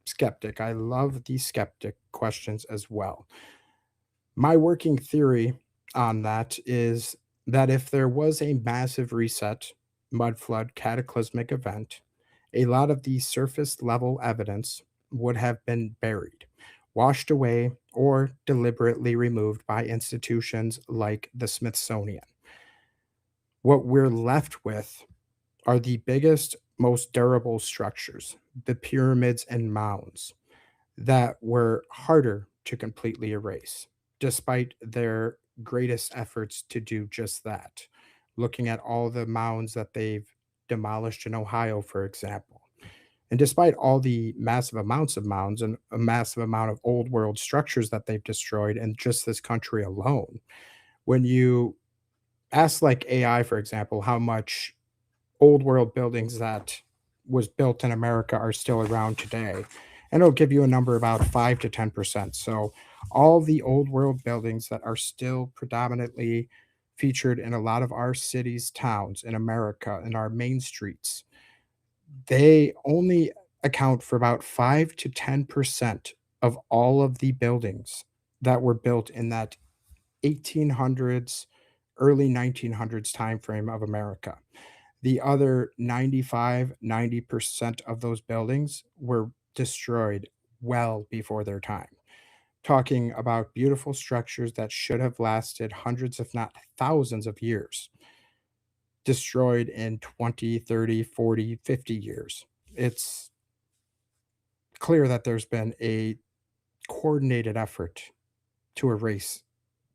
skeptic. I love the skeptic questions as well. My working theory on that is that if there was a massive reset, mud flood, cataclysmic event, a lot of the surface level evidence would have been buried, washed away, or deliberately removed by institutions like the Smithsonian. What we're left with are the biggest, most durable structures, the pyramids and mounds, that were harder to completely erase, despite their greatest efforts to do just that. Looking at all the mounds that they've demolished in Ohio, for example. And despite all the massive amounts of mounds and a massive amount of old world structures that they've destroyed in just this country alone, when you ask like AI, for example, how much old world buildings that was built in America are still around today, and it'll give you a number about 5 to 10%. So all the old world buildings that are still predominantly featured in a lot of our cities, towns in America, in our main streets, they only account for about 5 to 10% of all of the buildings that were built in that 1800s, early 1900s timeframe of America. The other 90% of those buildings were destroyed well before their time. Talking about beautiful structures that should have lasted hundreds, if not thousands of years, destroyed in 20, 30, 40, 50 years. It's clear that there's been a coordinated effort to erase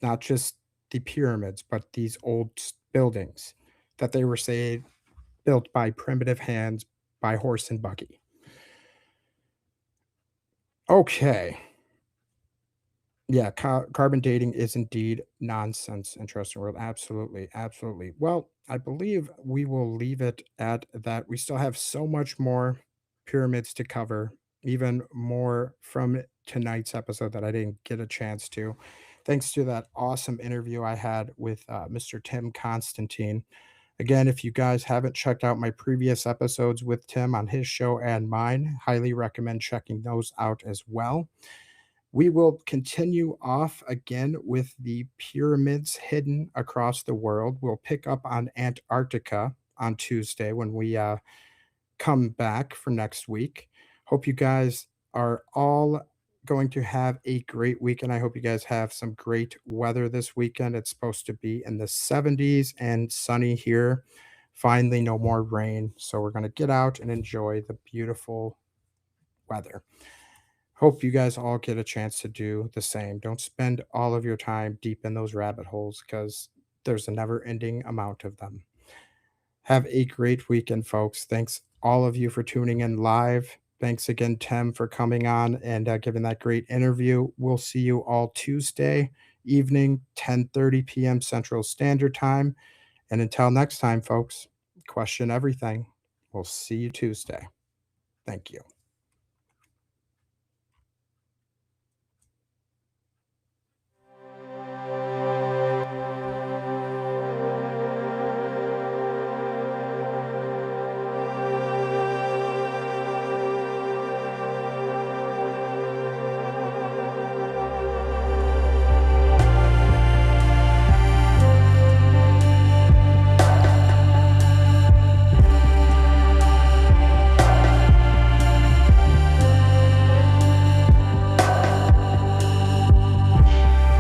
not just the pyramids, but these old buildings that they were, say, built by primitive hands by horse and buggy. Okay. Yeah, carbon dating is indeed nonsense. Interesting world. Absolutely. Absolutely. Well, I believe we will leave it at that. We still have so much more pyramids to cover, even more from tonight's episode that I didn't get a chance to. Thanks to that awesome interview I had with Mr. Tim Constantine. Again, if you guys haven't checked out my previous episodes with Tim on his show and mine, highly recommend checking those out as well. We will continue off again with the pyramids hidden across the world. We'll pick up on Antarctica on Tuesday when we come back for next week. Hope you guys are all going to have a great weekend. I hope you guys have some great weather this weekend. It's supposed to be in the 70s and sunny here. Finally, no more rain. So we're going to get out and enjoy the beautiful weather. Hope you guys all get a chance to do the same. Don't spend all of your time deep in those rabbit holes because there's a never ending amount of them. Have a great weekend, folks. Thanks all of you for tuning in live. Thanks again, Tim, for coming on and giving that great interview. We'll see you all Tuesday evening, 10:30 p.m. Central Standard Time. And until next time, folks, question everything. We'll see you Tuesday. Thank you.